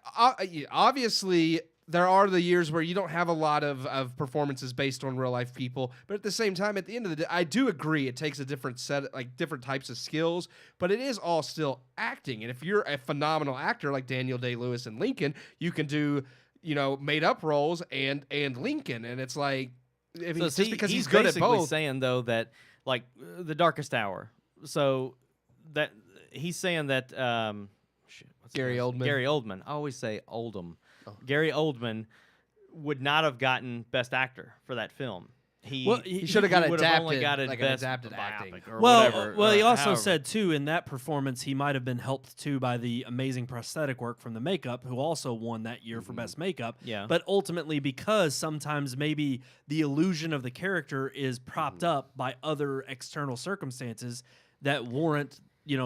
obviously there are the years where you don't have a lot of performances based on real life people, but at the same time, at the end of the day, I do agree it takes a different set, like different types of skills, but it is all still acting. And if you're a phenomenal actor like Daniel Day-Lewis and Lincoln, you can do, made up roles and Lincoln, and it's like, I mean, just because he's good at both. Saying though that like The Darkest Hour, so that he's saying that Gary Oldman. Gary Oldman. I always say Oldham. Gary Oldman would not have gotten Best Actor for that film. He should have got would have only got like best adapted acting. or Well, whatever. he also however. said too in that performance he might have been helped too by the amazing prosthetic work from the makeup, who also won that year for best makeup. Yeah. But ultimately, because sometimes maybe the illusion of the character is propped up by other external circumstances that warrant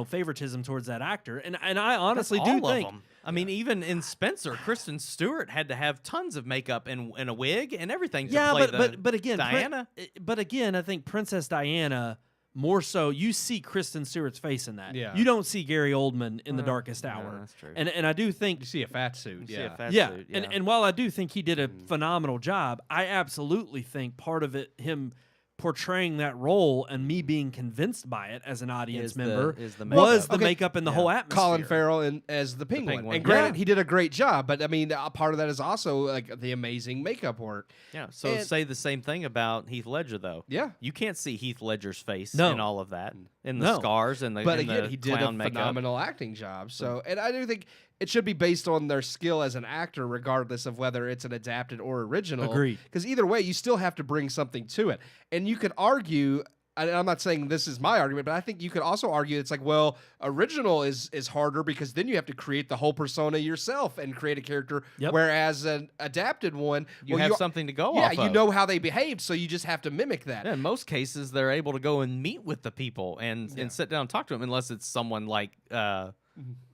favoritism towards that actor, and I honestly That's do all of think. them. I mean, even in Spencer, Kristen Stewart had to have tons of makeup and a wig and everything to play but again, Diana. But again, I think Princess Diana more so. You see Kristen Stewart's face in that. Yeah. You don't see Gary Oldman in The Darkest yeah, Hour. that's true. And I do think You see a fat suit. You see Yeah. a fat yeah, suit, and while I do think he did a phenomenal job, I absolutely think part of it, him portraying that role and me being convinced by it as an audience Is the- member, is the was makeup. the Okay. makeup and the whole atmosphere. Colin Farrell as the penguin. Penguin. And granted, Yeah. he did a great job, but I mean, a part of that is also like the amazing makeup work. Yeah. So And- say the same thing about Heath Ledger, though. Yeah. You can't see Heath Ledger's face No. in all of that, in the No. scars and the But and again, the he did a clown makeup. phenomenal acting job. So, and I do think it should be based on their skill as an actor, regardless of whether it's an adapted or original. Agreed. Because either way, you still have to bring something to it. And you could argue, and I'm not saying this is my argument, but I think you could also argue it's like, well, original is harder because then you have to create the whole persona yourself and create a character. Yep. Whereas an adapted one, You have something to go yeah, off you of. know how they behaved, so you just have to mimic that. Yeah, in most cases, they're able to go and meet with the people and sit down and talk to them, unless it's someone like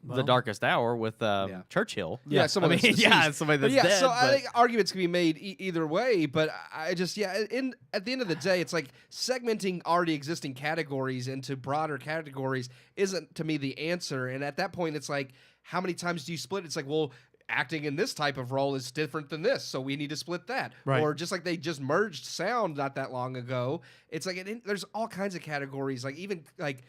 The Darkest Hour with Churchill. Yeah, someone I mean, that's yeah, deceased. somebody But that's yeah, dead. so but I think arguments can be made either way, but I just at the end of the day, it's like segmenting already existing categories into broader categories isn't to me the answer. And at that point, it's like, how many times do you split? It's like, well, acting in this type of role is different than this, so we need to split that. Right. Or just like they just merged sound not that long ago, it's like there's all kinds of categories, like even like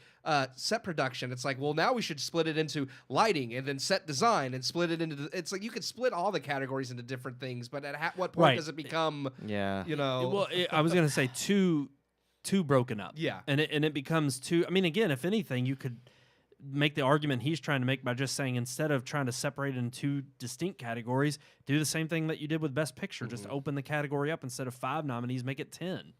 set production. It's like, well, now we should split it into lighting and then set design and split it into it's like you could split all the categories into different things, but at what point Right. does it become yeah. Well, I was going to say too broken up. Yeah. And it becomes too. I mean, again, if anything, you could make the argument he's trying to make by just saying instead of trying to separate it in two distinct categories, do the same thing that you did with Best Picture. Just open the category up. Instead of 5 nominees, make it 10.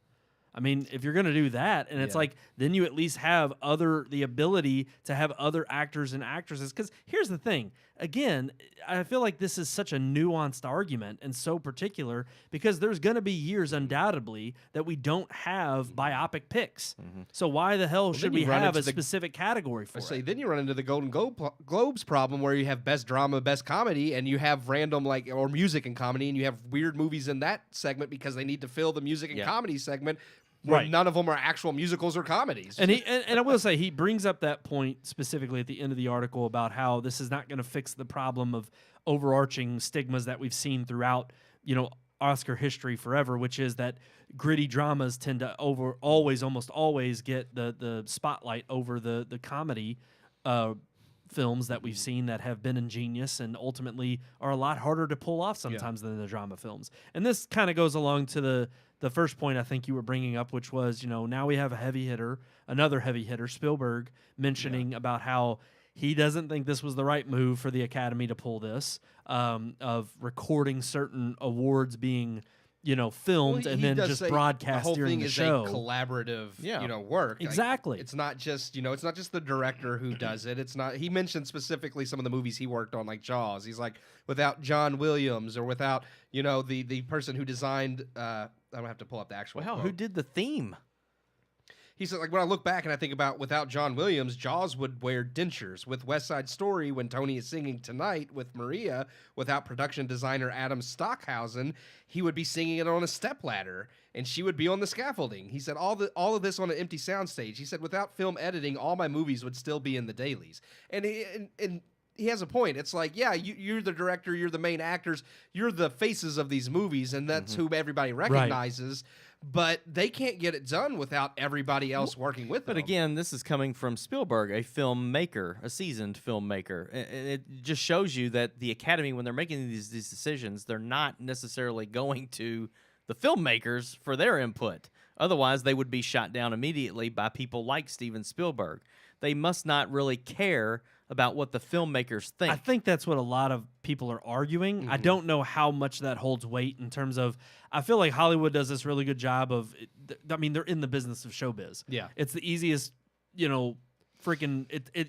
I mean, if you're going to do that, and it's Yeah. like, then you at least have the ability to have other actors and actresses. Because here's the thing. Again, I feel like this is such a nuanced argument and so particular because there's going to be years undoubtedly that we don't have biopic picks. So why the hell should then we you run have a into the- specific category for I say it? then you run into the Golden Globes problem where you have best drama, best comedy, and you have random or music and comedy, and you have weird movies in that segment because they need to fill the music and comedy segment. Where Right. none of them are actual musicals or comedies. And and I will say he brings up that point specifically at the end of the article about how this is not going to fix the problem of overarching stigmas that we've seen throughout, Oscar history forever, which is that gritty dramas tend to almost always get the spotlight over the comedy films that we've seen that have been ingenious and ultimately are a lot harder to pull off sometimes than the drama films. And this kind of goes along to the first point I think you were bringing up, which was, now we have another heavy hitter, Spielberg, mentioning about how he doesn't think this was the right move for the Academy to pull this, of recording certain awards being, filmed and then just broadcast during the show. The whole thing is a collaborative, work. Exactly. Like, it's not just, it's not just the director who does it. It's not. He mentioned specifically some of the movies he worked on, like Jaws. He's like, without John Williams or without, the person who designed. I don't have to pull up the actual. Wow, quote. who did the theme? he said, like, when I look back and I think about without John Williams, Jaws would wear dentures. With West Side Story, when Tony is singing Tonight with Maria, without production designer Adam Stockhausen, he would be singing it on a stepladder, and she would be on the scaffolding. He said, all of this on an empty soundstage. He said, without film editing, all my movies would still be in the dailies. And he has a point. It's like, yeah, you're the director, you're the main actors, you're the faces of these movies, and that's who everybody recognizes. But they can't get it done without everybody else working with them. But again, this is coming from Spielberg, a filmmaker, a seasoned filmmaker. It just shows you that the Academy, when they're making these decisions, they're not necessarily going to the filmmakers for their input. Otherwise, they would be shot down immediately by people like Steven Spielberg. They must not really care about what the filmmakers think. I think that's what a lot of people are arguing. I don't know how much that holds weight in terms of, I feel like Hollywood does this really good job of, I mean, they're in the business of showbiz. Yeah. It's the easiest, freaking,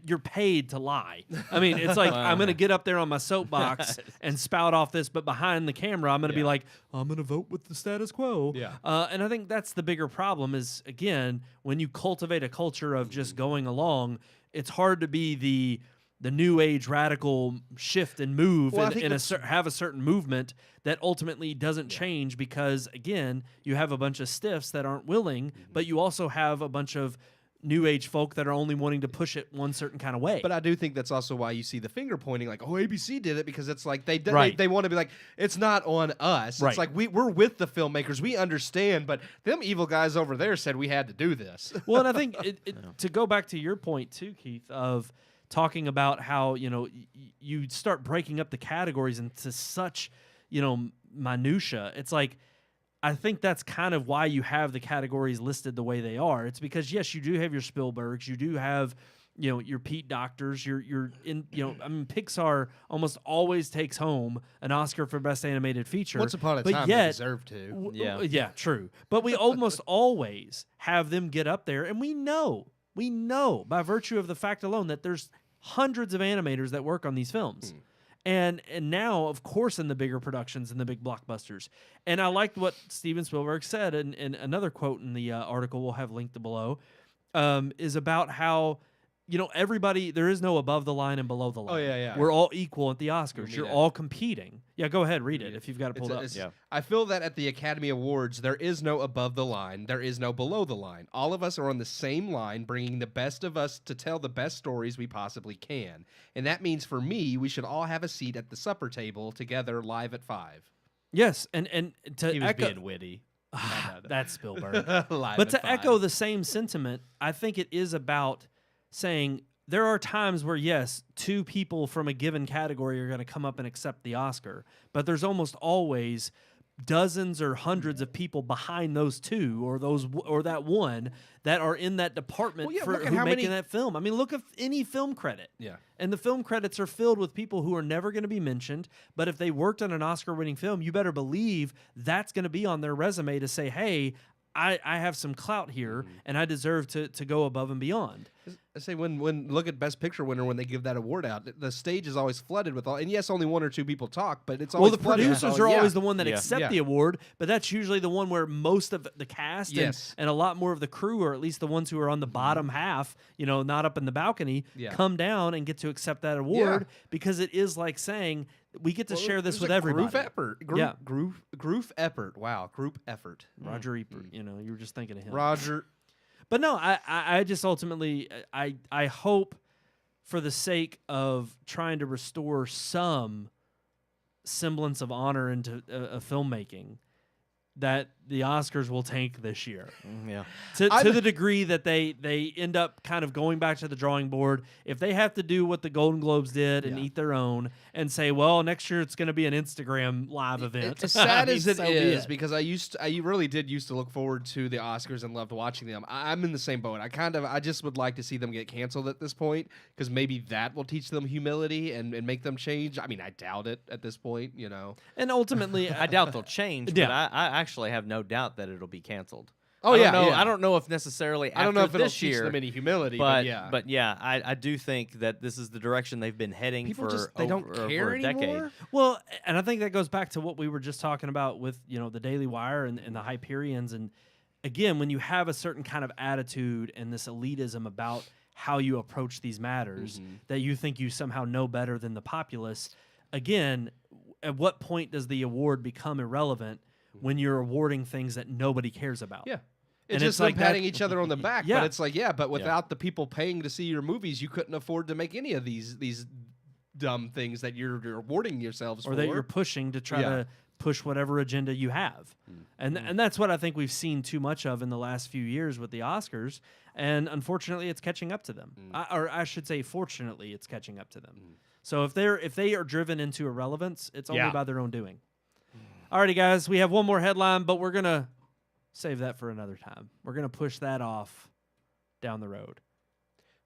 you're paid to lie. I mean, it's like, I'm going to get up there on my soapbox and spout off this, but behind the camera, I'm going to be like, I'm going to vote with the status quo. Yeah. And I think that's the bigger problem is, again, when you cultivate a culture of just going along, it's hard to be the new age radical shift and move have a certain movement that ultimately doesn't change because, again, you have a bunch of stiffs that aren't willing, but you also have a bunch of new age folk that are only wanting to push it one certain kind of way. But I do think that's also why you see the finger pointing, like, oh, ABC did it, because it's like they want to be like, it's not on us. Right. It's like we're with the filmmakers, we understand, but them evil guys over there said we had to do this. Well, and I think to go back to your point too, Keith, of talking about how you start breaking up the categories into such minutia. It's like, I think that's kind of why you have the categories listed the way they are. It's because, yes, you do have your Spielbergs, you do have your Pete Doctors, you're in I mean, Pixar almost always takes home an Oscar for Best Animated Feature. Once upon a but time, yet, they deserved to. Yeah, true. But we almost always have them get up there, and we know by virtue of the fact alone that there's hundreds of animators that work on these films. And now, of course, in the bigger productions and the big blockbusters. And I liked what Steven Spielberg said, and another quote in the article we'll have linked below, is about how, everybody, there is no above the line and below the line. Oh, yeah. We're all equal at the Oscars. You're all competing. Yeah, go ahead, read it if you've got it pulled up. I feel that at the Academy Awards, there is no above the line, there is no below the line. All of us are on the same line, bringing the best of us to tell the best stories we possibly can. And that means, for me, we should all have a seat at the supper table together live at 5. Yes, and to He was echo, being witty. that's Spielberg. Live But at to 5. echo the same sentiment, I think it is about saying there are times where, yes, 2 people from a given category are going to come up and accept the Oscar, but there's almost always dozens or hundreds of people behind those 2 or that one that are in that department for who making that film. I mean, look at any film credit. Yeah. And the film credits are filled with people who are never going to be mentioned, but if they worked on an Oscar-winning film, you better believe that's going to be on their resume to say, hey, I have some clout here, and I deserve to go above and beyond. I say when look at Best Picture winner when they give that award out, the stage is always flooded with all, and yes, only 1 or 2 people talk, but it's always the flooded with producers all- are yeah. always the one that accept the award, but that's usually the one where most of the cast Yes. and a lot more of the crew, or at least the ones who are on the bottom half, not up in the balcony, come down and get to accept that award because it is like saying we get to share this with everybody. Group effort. Wow, group effort. Roger Ebert, you were just thinking of him. Roger. But no, I just ultimately, I hope for the sake of trying to restore some semblance of honor into filmmaking, that the Oscars will tank this year. To the degree that they end up kind of going back to the drawing board. If they have to do what the Golden Globes did and eat their own and say, well, next year it's going to be an Instagram live event. As sad as it so is, be it. because I really did used to look forward to the Oscars and loved watching them. I'm in the same boat. I just would like to see them get canceled at this point, because maybe that will teach them humility and make them change. I mean, I doubt it at this point, And ultimately, I doubt they'll change, but Yeah. I actually have no doubt that it'll be canceled. Oh, I yeah, don't know, yeah. I don't know if necessarily after I don't know if it'll this teach year, them any humility, but yeah. I do think that this is the direction they've been heading People for just they don't over care a decade. anymore. well, and I think that goes back to what we were just talking about with the Daily Wire and the Hyperions, and again, when you have a certain kind of attitude and this elitism about how you approach these matters, that you think you somehow know better than the populace, again, at what point does the award become irrelevant when you're awarding things that nobody cares about? Yeah. And It's just like like patting that- each other on the back. Yeah. But it's like, but without the people paying to see your movies, you couldn't afford to make any of these dumb things that you're awarding yourselves or for. that you're pushing to try to push whatever agenda you have. And that's what I think we've seen too much of in the last few years with the Oscars, and unfortunately it's catching up to them. Or I should say fortunately it's catching up to them. So if they are driven into irrelevance, it's only by their own doing. Alrighty guys, we have one more headline, but we're going to save that for another time. We're going to push that off down the road.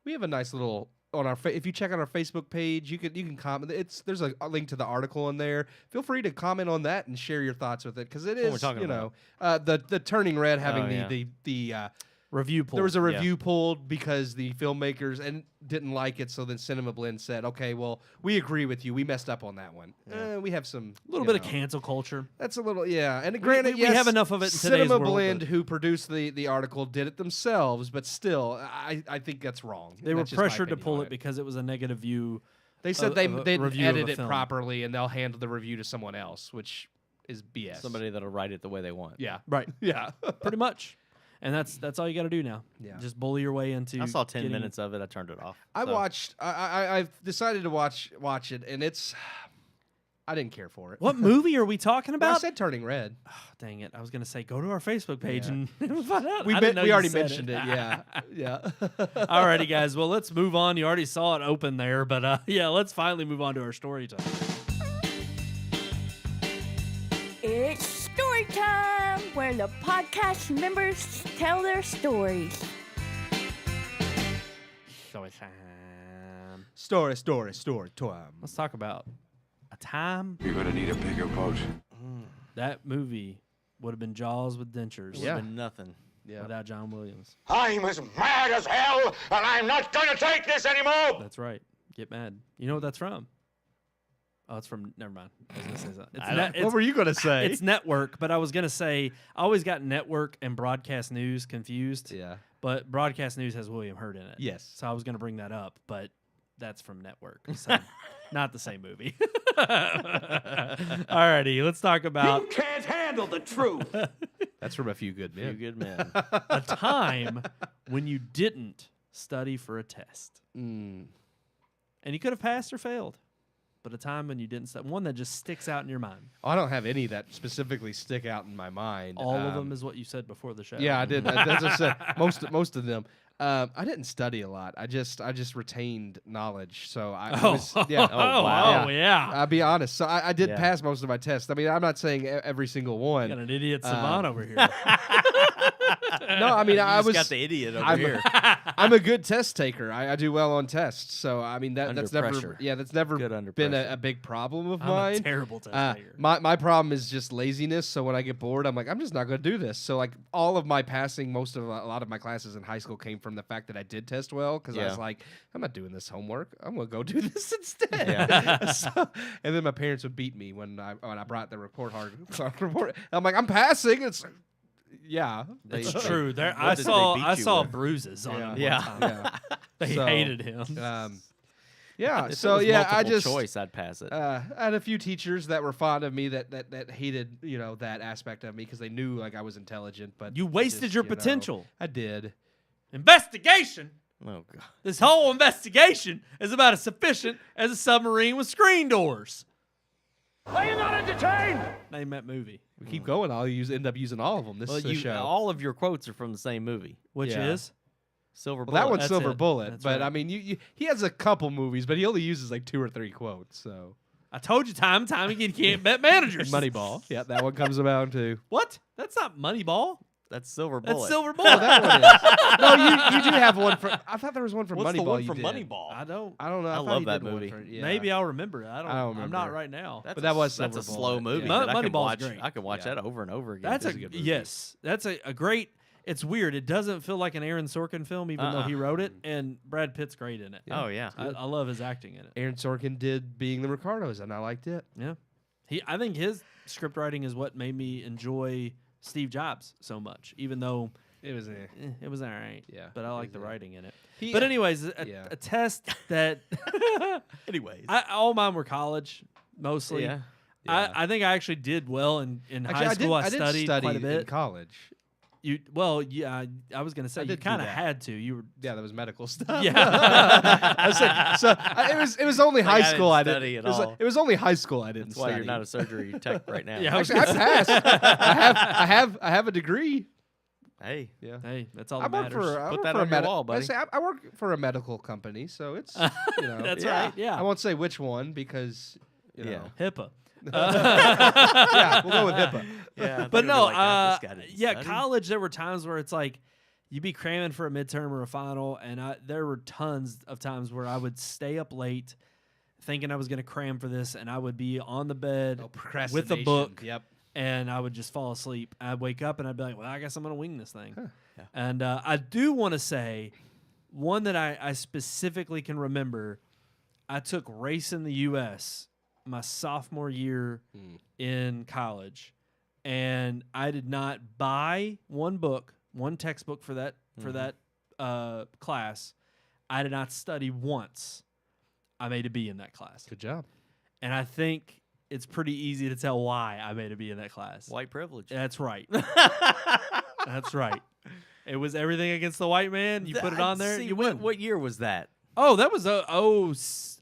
We have a nice little on our if you check on our Facebook page, you can comment. There's a link to the article in there. Feel free to comment on that and share your thoughts with it, because it is the Turning Red having the Review poll. There was a review pulled because the filmmakers didn't like it, so then Cinema Blend said, "Okay, well, we agree with you. We messed up on that one. We have some little bit of cancel culture. That's a little And granted, we have enough of it in today's Cinema world, Blend, but- who produced the article, did it themselves, but still, I think that's wrong. They were That's just my pressured to opinion pull on it because it was a negative view. They said of they a didn't review of edit a it film. properly, and they'll hand the review to someone else, which is BS. Somebody that'll write it the way they want. Yeah. Right. Yeah. Pretty much. And that's all you got to do now. Yeah. Just bully your way into. I saw 10 getting- minutes of it. I turned it off. I've decided to watch it, and it's. I didn't care for it. What movie are we talking Well, I about? said Turning Red. Oh, dang it! I was gonna say go to our Facebook page Yeah. and find out. We I didn't know you already said mentioned it. Yeah. Yeah. Alrighty, guys. Well, let's move on. You already saw it open there, but let's finally move on to our story time. It's story time, where the podcast members tell their stories. Story time. Story time. Let's talk about a time You're gonna need a bigger boat. that movie would have been Jaws with dentures. It would have been nothing. Yeah. Without John Williams. I'm as mad as hell, and I'm not gonna take this anymore! That's right. Get mad. You know what that's from? Oh, it's from. Never mind. I was gonna say something. What were you gonna say? It's network, but I was gonna say I always got network and broadcast news confused. Yeah. But broadcast news has William Hurt in it. Yes. So I was gonna bring that up, but that's from network, so not the same movie. Alrighty, let's talk about Can't handle the truth! That's from A Few Good You Men. good man. a time when you didn't study for a test, Mm. and you could have passed or failed, but a time when you didn't study. One that just sticks out in your mind. I don't have any that specifically stick out in my mind. All of them is what you said before the show. Yeah, I did. That's what I said. Most of them. I didn't study a lot. I just retained knowledge. So I was yeah. wow. Yeah. I'll be honest. So I did Yeah. pass most of my tests. I mean, I'm not saying every single one. Got an idiot savant over here. No, I mean You I just was. got the idiot over I'm, here. I'm a good test taker. I do well on tests. So I mean Under that's pressure. never Good under been pressure. a big problem of I'm mine. a terrible test taker. My problem is just laziness. So when I get bored, I'm like, I'm just not going to do this. So like all of my passing, a lot of my classes in high school came from the fact that I did test well, because I Yeah. was like, I'm not doing this homework. I'm going to go do this instead. Yeah. And then my parents would beat me when I brought the report. I'm like, I'm passing. It's yeah, It's they- true. There, What I did they saw beat I you saw with? bruises on him. Yeah. One time. Yeah. They So, hated him. Yeah. If So it was yeah, I multiple just choice, I'd pass it. I had a few teachers that were fond of me that hated that aspect of me because they knew like I was intelligent. But You I wasted just, your potential. I did. Investigation. Oh god. This whole investigation is about as sufficient as a submarine with screen doors. Are you not entertained? Name that movie. We keep going. I'll end up using all of them. This Well, show. all of your quotes are from the same movie. Which Yeah. is? Silver Well, Bullet. that one's That's Silver it. Bullet, That's but right. I mean, he has a couple movies, but he only uses like 2 or 3 quotes. So I told you time and time again you can't bet managers. Moneyball, yeah, that one comes about too. What? That's not Moneyball. That's Silver Bullet. That's Silver Oh, Bullet. that one is. No, you do have one for. I thought there was one for What's Moneyball. the one you from did. Moneyball? I don't. I don't know. I thought love he that did one movie. for- yeah. Maybe I'll remember it. I don't. don't I'm not remember. right now. That's But that was that's a Silver slow Bullet, movie. yeah. that I could Moneyball's watch. great. I could watch Yeah. that over and over again. That's a good movie. yes. That's a great. It's weird. It doesn't feel like an Aaron Sorkin film, even though he wrote it, and Brad Pitt's great in it. Oh yeah. I love his acting in it. Aaron Sorkin did Being the Ricardos, and I liked it. Yeah, I think his script writing is what made me enjoy Steve Jobs so much, even though It was it was all right. Yeah, but I it like was, the writing in it. He- But anyways, a yeah. test that Anyways. all mine were college mostly. Yeah. I think I actually did well in Actually, high school. I did studied study quite a bit. in college. I was gonna say I you did do kind of that. had to. You were Yeah, that was medical stuff. Yeah. I was like, it was only Like, high I didn't school. I study didn't. at all. It was only high school. I didn't. That's why study. you're not a surgery tech right now. Yeah, I was Actually, I passed. I have a degree. Hey. Yeah. Hey, that's all I that work matters. for. I Put work that for on a your medi- wall, buddy. I work for a medical company, so it's That's Yeah. right. Yeah. I won't say which one because Yeah. HIPAA. yeah, we'll go with HIPAA. Yeah. But no, this guy didn't yeah, study. college. There were times where it's like you'd be cramming for a midterm or a final, and there were tons of times where I would stay up late, thinking I was going to cram for this, and I would be on the bed with the book, Yep. and I would just fall asleep. I'd wake up and I'd be like, "Well, I guess I'm going to wing this thing." Yeah. And I do want to say one that I specifically can remember. I took race in the U.S. my sophomore year in college, and I did not buy one textbook for that class. I did not study once. I made a B in that class. Good job. And I think it's pretty easy to tell why I made a B in that class. White privilege. That's right. That's right. It was everything against the white man. You put it on there, See, you win. what year was that? Oh, that was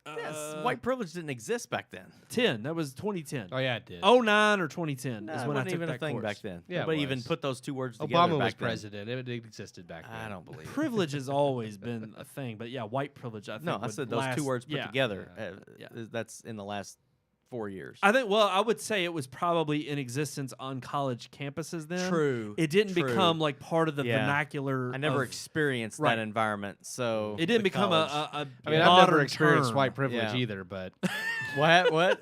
Yes, white privilege didn't exist back then. 10. That was 2010. Oh yeah, it did. 09 or 2010 No, is it when I wasn't took even that a thing course. back then. Yeah, it Nobody even was. put those two words together Obama back was then. president. It existed back then. I don't believe it. Privilege has always been a thing, but yeah, white privilege. I think No, I would said those last- two words put yeah. together. Yeah. That's in the last 4 years. I think. Well, I would say it was probably in existence on college campuses then. True. It didn't True. become like part of the Yeah. vernacular. I never of- experienced Right. that environment, so It didn't the become college- a I mean, I've modern never experienced term. white privilege Yeah. either, but what?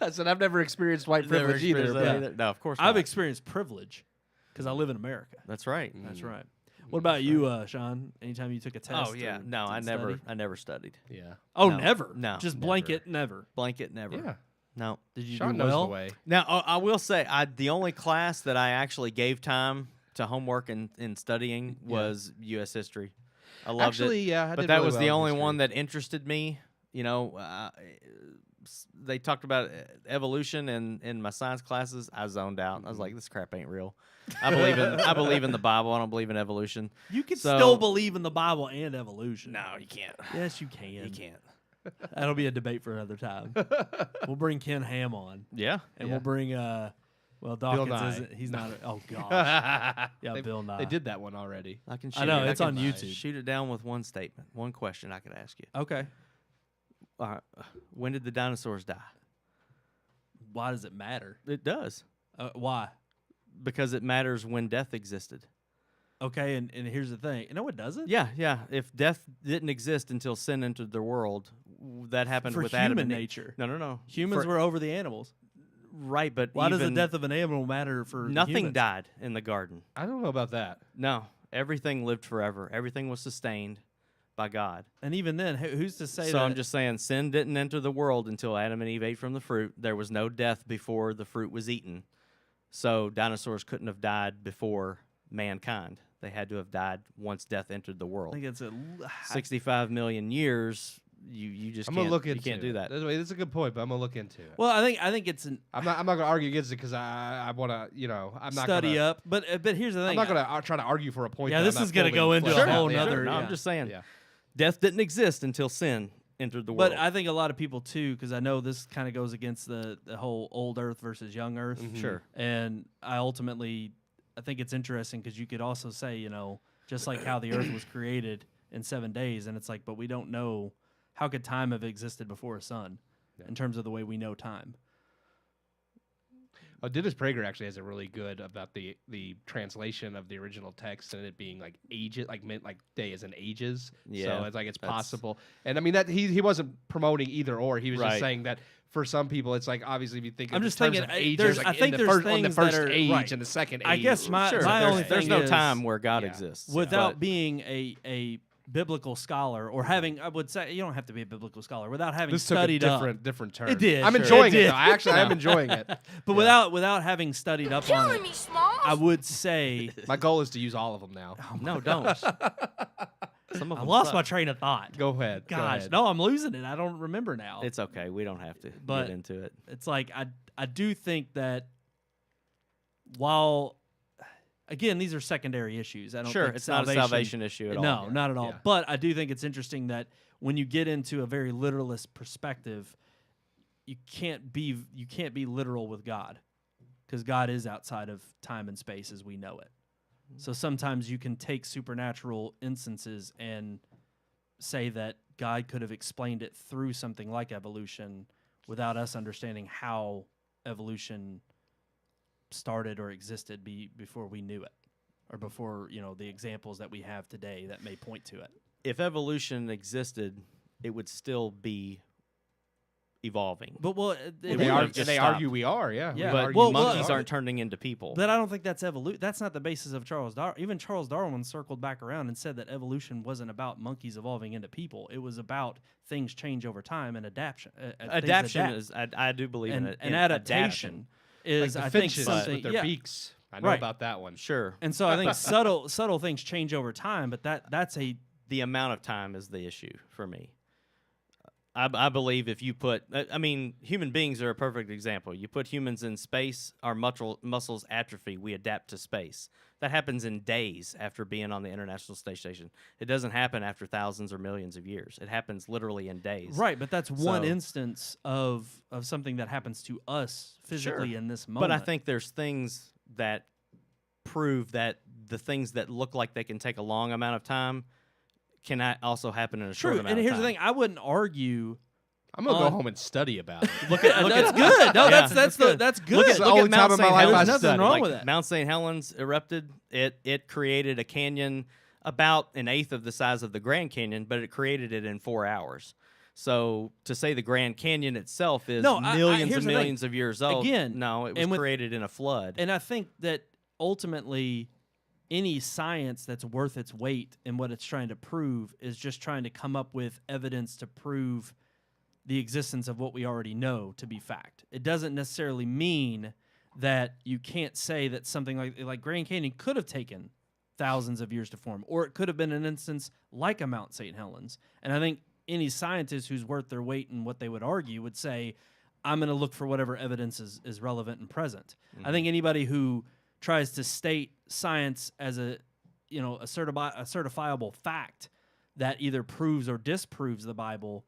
I said I've never experienced white Never privilege either. experienced But that either? No, of course I've not. experienced privilege because I live in America. That's right. That's right. What about you, Sean? Anytime you took a test? Oh yeah, or no, I didn't study? never studied. yeah, Oh, No. never. No, just never. blanket, never. Blanket never. yeah. No. Did you Sean do knows well? the way. Now I will say the only class that I actually gave time to homework and studying was U.S. history. I loved Actually, it. yeah, I But did that really was well the in only history. one that interested me. You know, they talked about evolution in my science classes. I zoned out. I was like, this crap ain't real. I believe in the Bible. I don't believe in evolution. You can So- still believe in the Bible and evolution. No, you can't. Yes, you can. You can't. That'll be a debate for another time. We'll bring Ken Ham on, Yeah. and we'll bring Dawkins Nye. isn't. He's not. Oh gosh. Yeah, They- Bill Nye. They did that one already. I can. I Shoot know, it. it's can on YouTube. Shoot it down with one statement, one question I could ask you. Okay. All right. When did the dinosaurs die? Why does it matter? It does. Why? Because it matters when death existed. Okay, and here's the thing. No, it doesn't. Yeah, yeah. If death didn't exist until sin entered the world, that happened For with Adam human and Eve. nature. No. Humans For- were over the animals. right, but Why does the even death of an animal matter for nothing humans? died in the garden. I don't know about that. No, everything lived forever. Everything was sustained by God. And even then, who's to say So that? I'm just saying, sin didn't enter the world until Adam and Eve ate from the fruit. There was no death before the fruit was eaten. So dinosaurs couldn't have died before mankind. They had to have died once death entered the I world. think it's 65 million years. You just I'm can't, gonna look into. you can't do that. That's a good point, but I'm gonna look into it. Well, I think it's an I'm not gonna argue against it because I want to. I'm not study gonna, up. But here's the thing. I'm not gonna try to argue for a point. Yeah, that this I'm not is gonna fully go into fleshed a whole out. Yeah. nother- No, yeah. I'm just saying, Yeah. death didn't exist until sin entered the world. But I think a lot of people too, because I know this kind of goes against the whole old Earth versus young Earth. Sure. And I think it's interesting because you could also say, just like how the Earth was created in 7 days, and it's like, but we don't know how could time have existed before a sun, in terms of the way we know time. Oh, Dennis Prager actually has a really good about the translation of the original text and it being like ages, like meant like day as in ages. Yeah, so it's like it's that's- possible. And I mean that he wasn't promoting either or. He was Right. just saying that for some people it's like obviously if you think I'm of just in terms thinking, of ages, there's- like I in think the there's first, on the things that first are- age right. and the second age. I guess my Sure. only There's thing no is, time where God Yeah. exists. without but- being a biblical scholar or having, I would say you don't have to be a biblical scholar without having this took a studied up. different turn. It did, I'm sure. enjoying It it did. though. I am enjoying it. But without having studied up on Killing it, me, Small. I would say My goal is to use all of them now. No, don't. Some of I them lost suck. my train of thought. Go ahead. Gosh, no, I'm losing it. I don't remember now. It's okay. We don't have to But get into it. It's like I do think that while again these are secondary issues. I don't Sure, think it's not a salvation issue at all. No, not at all. Yeah. But I do think it's interesting that when you get into a very literalist perspective, you can't be literal with God, because God is outside of time and space as we know it. So sometimes you can take supernatural instances and say that God could have explained it through something like evolution without us understanding how evolution started or existed before we knew it, or before the examples that we have today that may point to it. If evolution existed, it would still be evolving. But well, They wouldn't have just stopped. argue we are, yeah. Yeah. We But argue Well, monkeys are. aren't turning into people. but I don't think that's evolution. That's not the basis of Charles Darwin. Even Charles Darwin circled back around and said that evolution wasn't about monkeys evolving into people. It was about things change over time and adaptation. Adaptation is, I do believe in it. and in adaptation is, Like the I think, finches something. with their yeah. beaks. I know Right. about that one. Sure. And so I think subtle things change over time, but that's a The amount of time is the issue for me. I believe if you put, human beings are a perfect example. You put humans in space, our muscles atrophy, we adapt to space. That happens in days after being on the International Space Station. It doesn't happen after thousands or millions of years. It happens literally in days. right, but that's one So- instance of something that happens to us physically Sure. in this moment. But I think there's things that prove that the things that look like they can take a long amount of time can also happen in a short true. amount And of here's time. the thing: I wouldn't argue. I'm going to go home and study about it. That's good. No, Yeah. that's good. That's good. Look at the only time in my life I There's nothing studied. wrong Like with that. Mount St. Helens erupted. It created a canyon about an eighth of the size of the Grand Canyon, but it created it in 4 hours. So to say the Grand Canyon itself is No, millions here's and the thing. millions of years old, Again, no, it was and with- created in a flood. And I think that ultimately, any science that's worth its weight in what it's trying to prove is just trying to come up with evidence to prove the existence of what we already know to be fact. It doesn't necessarily mean that you can't say that something like Grand Canyon could have taken thousands of years to form, or it could have been an instance like a Mount St. Helens. And I think any scientist who's worth their weight in what they would argue would say, I'm going to look for whatever evidence is relevant and present. I think anybody who tries to state science as a certifiable fact that either proves or disproves the Bible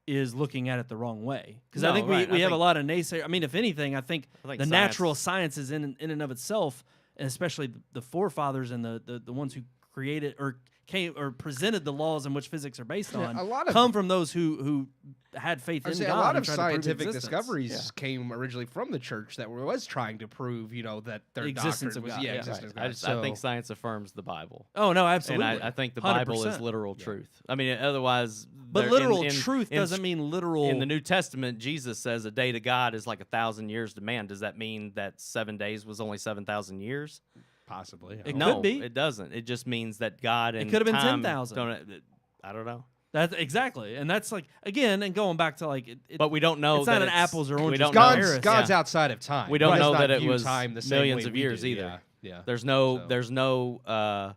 is looking at it the wrong way. Because I No, think right. we I have a think- lot of naysayers. I mean, if anything, I think I think the science- natural sciences in and of itself, and especially the forefathers and the ones who created or came or presented the laws in which physics are based Yeah, on, a lot of- come from those who had faith I in say God. a lot and of tried to prove scientific existence. discoveries came originally from the church that was trying to prove, that their The existence doctrine of was God, yeah. existence I of God. I think science affirms the Bible. Oh no, And absolutely. I think the Bible is 100%. literal truth. I mean, otherwise... But there- literal in- truth in doesn't mean literal. In the New Testament, Jesus says a day to God is like 1,000 years to man. Does that mean that 7 days was only 7,000 years? Possibly. It No, could be. it doesn't. It just means that God and could have been time 10,000. I don't know. That's exactly, and that's like again, and going back to like, But we don't know it's that not an apples or we oranges don't know. comparison. God's Yeah. outside of time. We don't He does know not that it view was time the same millions way of we years do. either. Yeah. There's So- no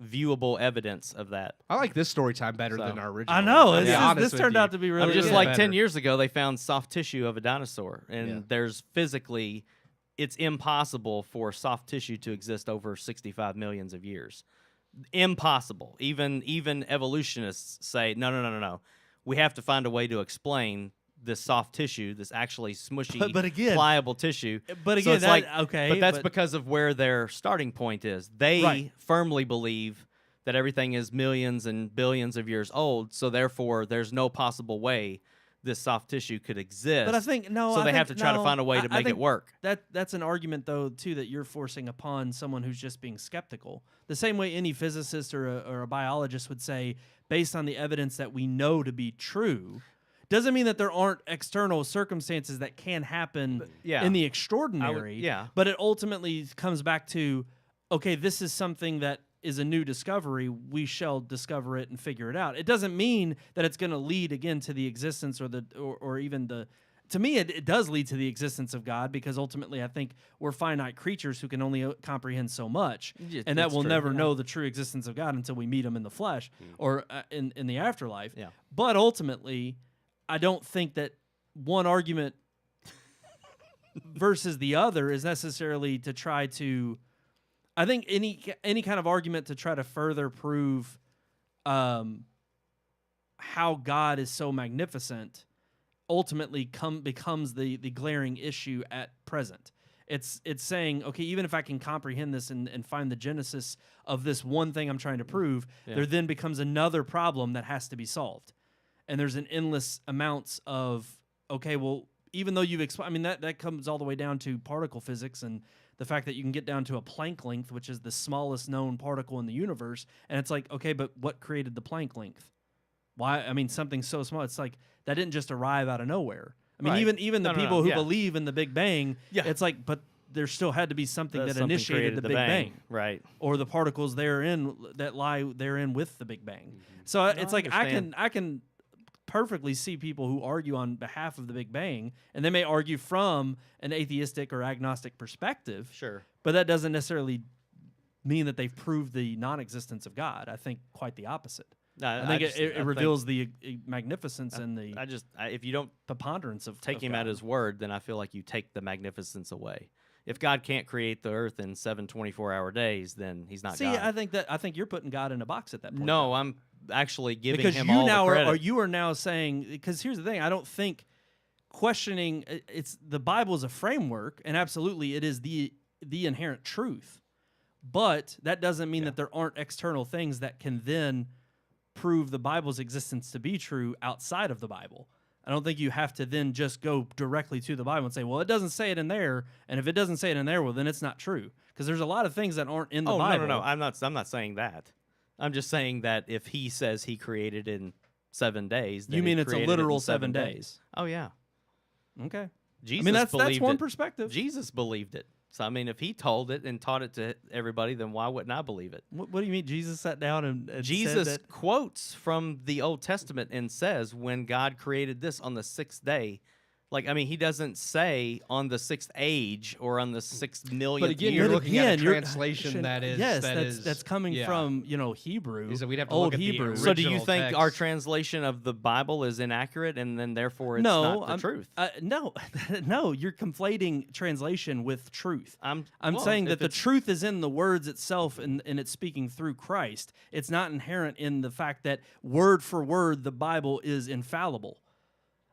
viewable evidence of that. I like this story time better So- than our original. I know one. this, Yeah, honest this with turned you. out to be really Just good. like better. 10 years ago, they found soft tissue of a dinosaur, and Yeah. there's physically, it's impossible for soft tissue to exist over 65 millions of years. Impossible. Even evolutionists say, no. We have to find a way to explain this soft tissue, this actually smushy, But again- pliable tissue. But So again, it's that, like, okay, but that's because of where their starting point is. They Right. firmly believe that everything is millions and billions of years old, so therefore there's no possible way this soft tissue could exist. But I think no. So I they have to think- try to no, find a way I- to I make it think work. That's an argument though too that you're forcing upon someone who's just being skeptical. The same way any physicist or a biologist would say, based on the evidence that we know to be true, doesn't mean that there aren't external circumstances that can happen yeah. in the extraordinary. yeah. But it ultimately comes back to, okay, this is something that is a new discovery. We shall discover it and figure it out. It doesn't mean that it's going to lead again to the existence or even the to me, it does lead to the existence of God, because ultimately I think we're finite creatures who can only comprehend so much, Yeah, and that that's we'll true, never yeah. know the true existence of God until we meet him in the flesh or in the afterlife. Yeah. But ultimately, I don't think that one argument versus the other is necessarily to try to. I think any kind of argument to try to further prove how God is so magnificent ultimately becomes the glaring issue at present. It's saying, okay, even if I can comprehend this and find the genesis of this one thing I'm trying to prove, there then becomes another problem that has to be solved. And there's an endless amounts of, okay, well, even though you've explained, I mean, that comes all the way down to particle physics and the fact that you can get down to a Planck length, which is the smallest known particle in the universe. And it's like, okay, but what created the Planck length? Why? I mean, something so small. It's like that didn't just arrive out of nowhere. I mean, Right. even the No, people who yeah. believe in the Big Bang, it's like, but there still had to be something that Something initiated created the Big Bang. Right. Or the particles therein that lie therein with the Big Bang. So it's like understand. I can perfectly see people who argue on behalf of the Big Bang, and they may argue from an atheistic or agnostic perspective. Sure. But that doesn't necessarily mean that they've proved the non-existence of God. I think quite the opposite. No, I think just- I it think- reveals the magnificence and the if you don't preponderance of take him God. at his word, then I feel like you take the magnificence away. If God can't create the earth in 7 24-hour days, then he's not See, God. I think you're putting God in a box at that point. No, I'm actually giving because him you all now the credit. you are now saying, because here's the thing, I don't think questioning it's the Bible is a framework, and absolutely it is the inherent truth, but that doesn't mean that there aren't external things that can then prove the Bible's existence to be true outside of the Bible. I don't think you have to then just go directly to the Bible and say, well, it doesn't say it in there, and if it doesn't say it in there, well, then it's not true, because there's a lot of things that aren't in the Bible. No. I'm not saying that. I'm just saying that if he says he created in 7 days, then You mean he it's a created it in literal 7 days? Oh yeah. Okay. Jesus I mean, that's believed one it. perspective. Jesus believed it. So I mean, if he told it and taught it to everybody, then why wouldn't I believe it? What do you mean Jesus sat down and Jesus said that? quotes from the Old Testament and says, when God created this on the 6th day, like, I mean, he doesn't say on the 6th age or on the 6th millionth But again, year. you're looking at a you're- translation that is that's coming yeah. from Hebrew. Is that we'd have to old look at the Hebrew. So do you original think text. our translation of the Bible is inaccurate and then therefore it's not the truth? No, no, you're conflating translation with truth. I'm well, saying if that the it's- truth is in the words itself, and it's speaking through Christ. It's not inherent in the fact that word for word the Bible is infallible.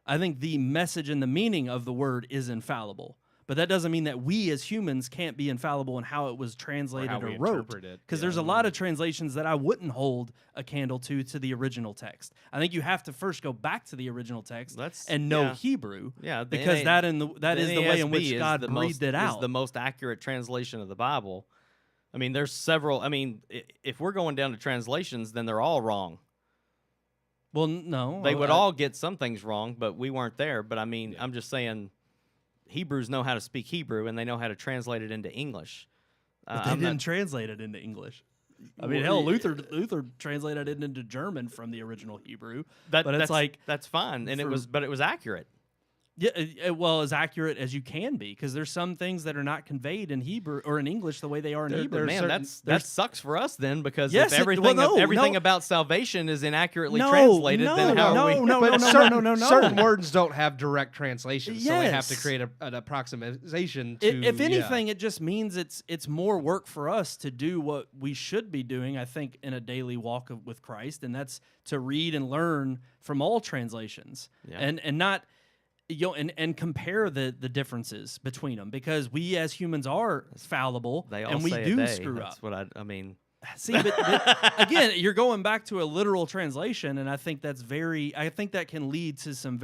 I think the message and the meaning of the word is infallible. But that doesn't mean that we as humans can't be infallible in how it was translated how or we wrote. interpret it. Because Yeah. there's a lot of translations that I wouldn't hold a candle to the original text. I think you have to first go back to the original text and know yeah. Hebrew. Yeah, because that is the way in which NASB God is breathed it out. Is the most accurate translation of the Bible. I mean, there's several. I mean, if we're going down to translations, then they're all wrong. Well, no. They would all get some things wrong, but we weren't there. But I mean, I'm just saying, Hebrews know how to speak Hebrew and they know how to translate it into English. But they didn't translate it into English. I mean, hell, Luther translated it into German from the original Hebrew. But it's like that's fine, and it was accurate. Yeah, well, as accurate as you can be, because there's some things that are not conveyed in Hebrew or in English the way they are in Hebrew. Man, that sucks for us then, because Yes, if everything about salvation is inaccurately No, translated, no, then how no, are we? no, But no, certain, no. certain words don't have direct translations, so they have to Yes. create an approximation to. If anything, it just means it's more work for us to do what we should be doing, I think, in a daily walk with Christ, and that's to read and learn from all translations, and not. And compare the differences between them, because we as humans are fallible They all and we say a do day. screw That's up. what I mean. See, but again, you're going back to a literal translation, and I think that can lead to some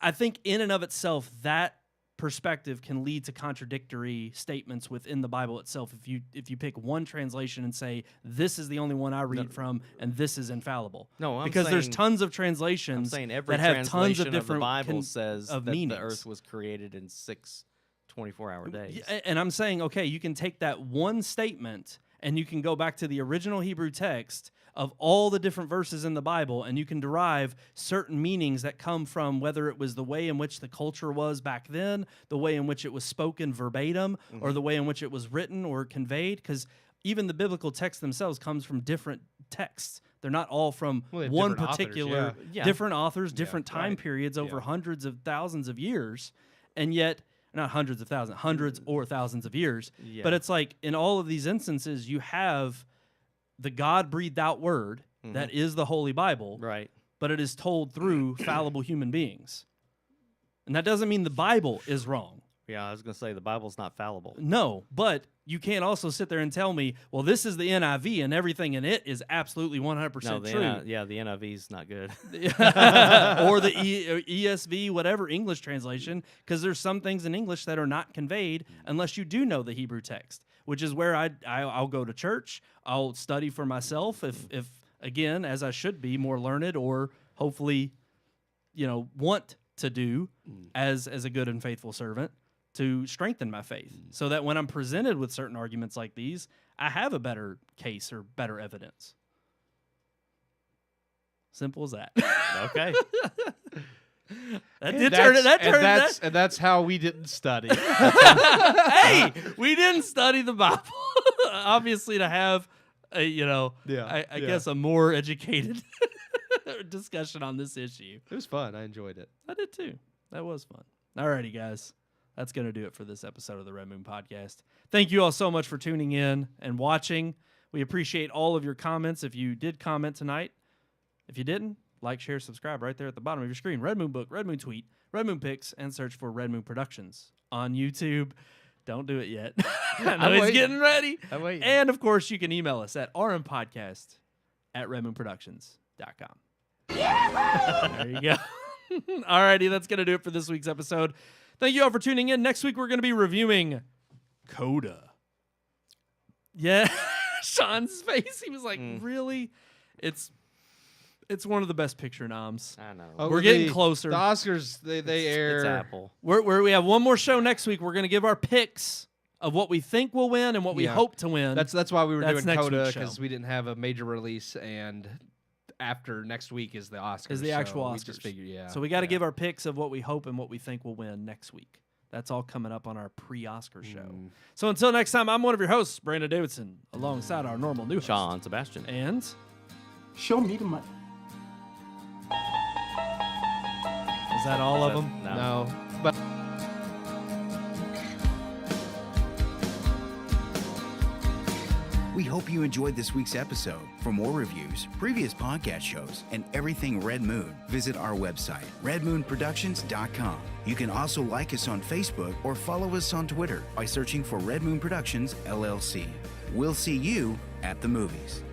I think in and of itself, that perspective can lead to contradictory statements within the Bible itself. If you pick one translation and say, this is the only one I read from, and this is infallible. No, I'm because there's saying- tons of translations I'm saying every that have tons translation of different the Bible says of that meanings. the earth was created in 6 24-hour days. And I'm saying, okay, you can take that one statement and you can go back to the original Hebrew text, of all the different verses in the Bible, and you can derive certain meanings that come from whether it was the way in which the culture was back then, the way in which it was spoken verbatim, or the way in which it was written or conveyed, because even the biblical text themselves comes from different texts. They're not all from Well, they have one different authors, particular, yeah. different authors, different time right. periods over hundreds of thousands of years, and yet, not hundreds of thousands, hundreds or thousands of years, Yeah. but it's like in all of these instances, you have the God-breathed out word that is the Holy Bible, Right. but it is told through fallible human beings. And that doesn't mean the Bible is wrong. Yeah, I was going to say the Bible's not fallible. No, but you can't also sit there and tell me, well, this is the NIV and everything in it is absolutely 100% No, the true. the NIV's not good. Or the ESV, whatever English translation, because there's some things in English that are not conveyed unless you do know the Hebrew text, which is where I'll go to church. I'll study for myself if again, as I should be, more learned or hopefully, want to do as a good and faithful servant to strengthen my faith so that when I'm presented with certain arguments like these, I have a better case or better evidence. Simple as that. Okay. And that's how we didn't study. Hey, we didn't study the Bible. Obviously, to have I guess a more educated discussion on this issue. It was fun. I enjoyed it. I did too. That was fun. Alrighty, guys. That's going to do it for this episode of the Red Moon Podcast. Thank you all so much for tuning in and watching. We appreciate all of your comments. If you did comment tonight, if you didn't, like, share, subscribe right there at the bottom of your screen. Red Moon Book, Red Moon Tweet, Red Mon Pics, and search for Red Moon Productions on YouTube. Don't do it yet. I know he's getting ready. I'm waiting. And, of course, you can email us at rmpodcast@redmoonproductions.com. There you go. Alrighty, that's going to do it for this week's episode. Thank you all for tuning in. Next week, we're going to be reviewing Coda. Yeah, Sean's face. He was like, really? It's one of the best picture noms. I know. Oh, We're getting closer. The Oscars, they air. It's Apple. We have one more show next week. We're going to give our picks of what we think will win and what we hope to win. That's why we were That's doing next Coda, week's show. because we didn't have a major release, and after next week is the Oscars. Is the actual so we Oscars. just figured, yeah. So we got to give our picks of what we hope and what we think will win next week. That's all coming up on our pre-Oscar show. So until next time, I'm one of your hosts, Brandon Davidson, alongside our normal new host, Sean Sebastian. And Show me the money. is that all of them? No, but We hope you enjoyed this week's episode. For more reviews, previous podcast shows, and everything Red Moon, visit our website, redmoonproductions.com. You can also like us on Facebook or follow us on Twitter by searching for Red Moon Productions, LLC. We'll see you at the movies.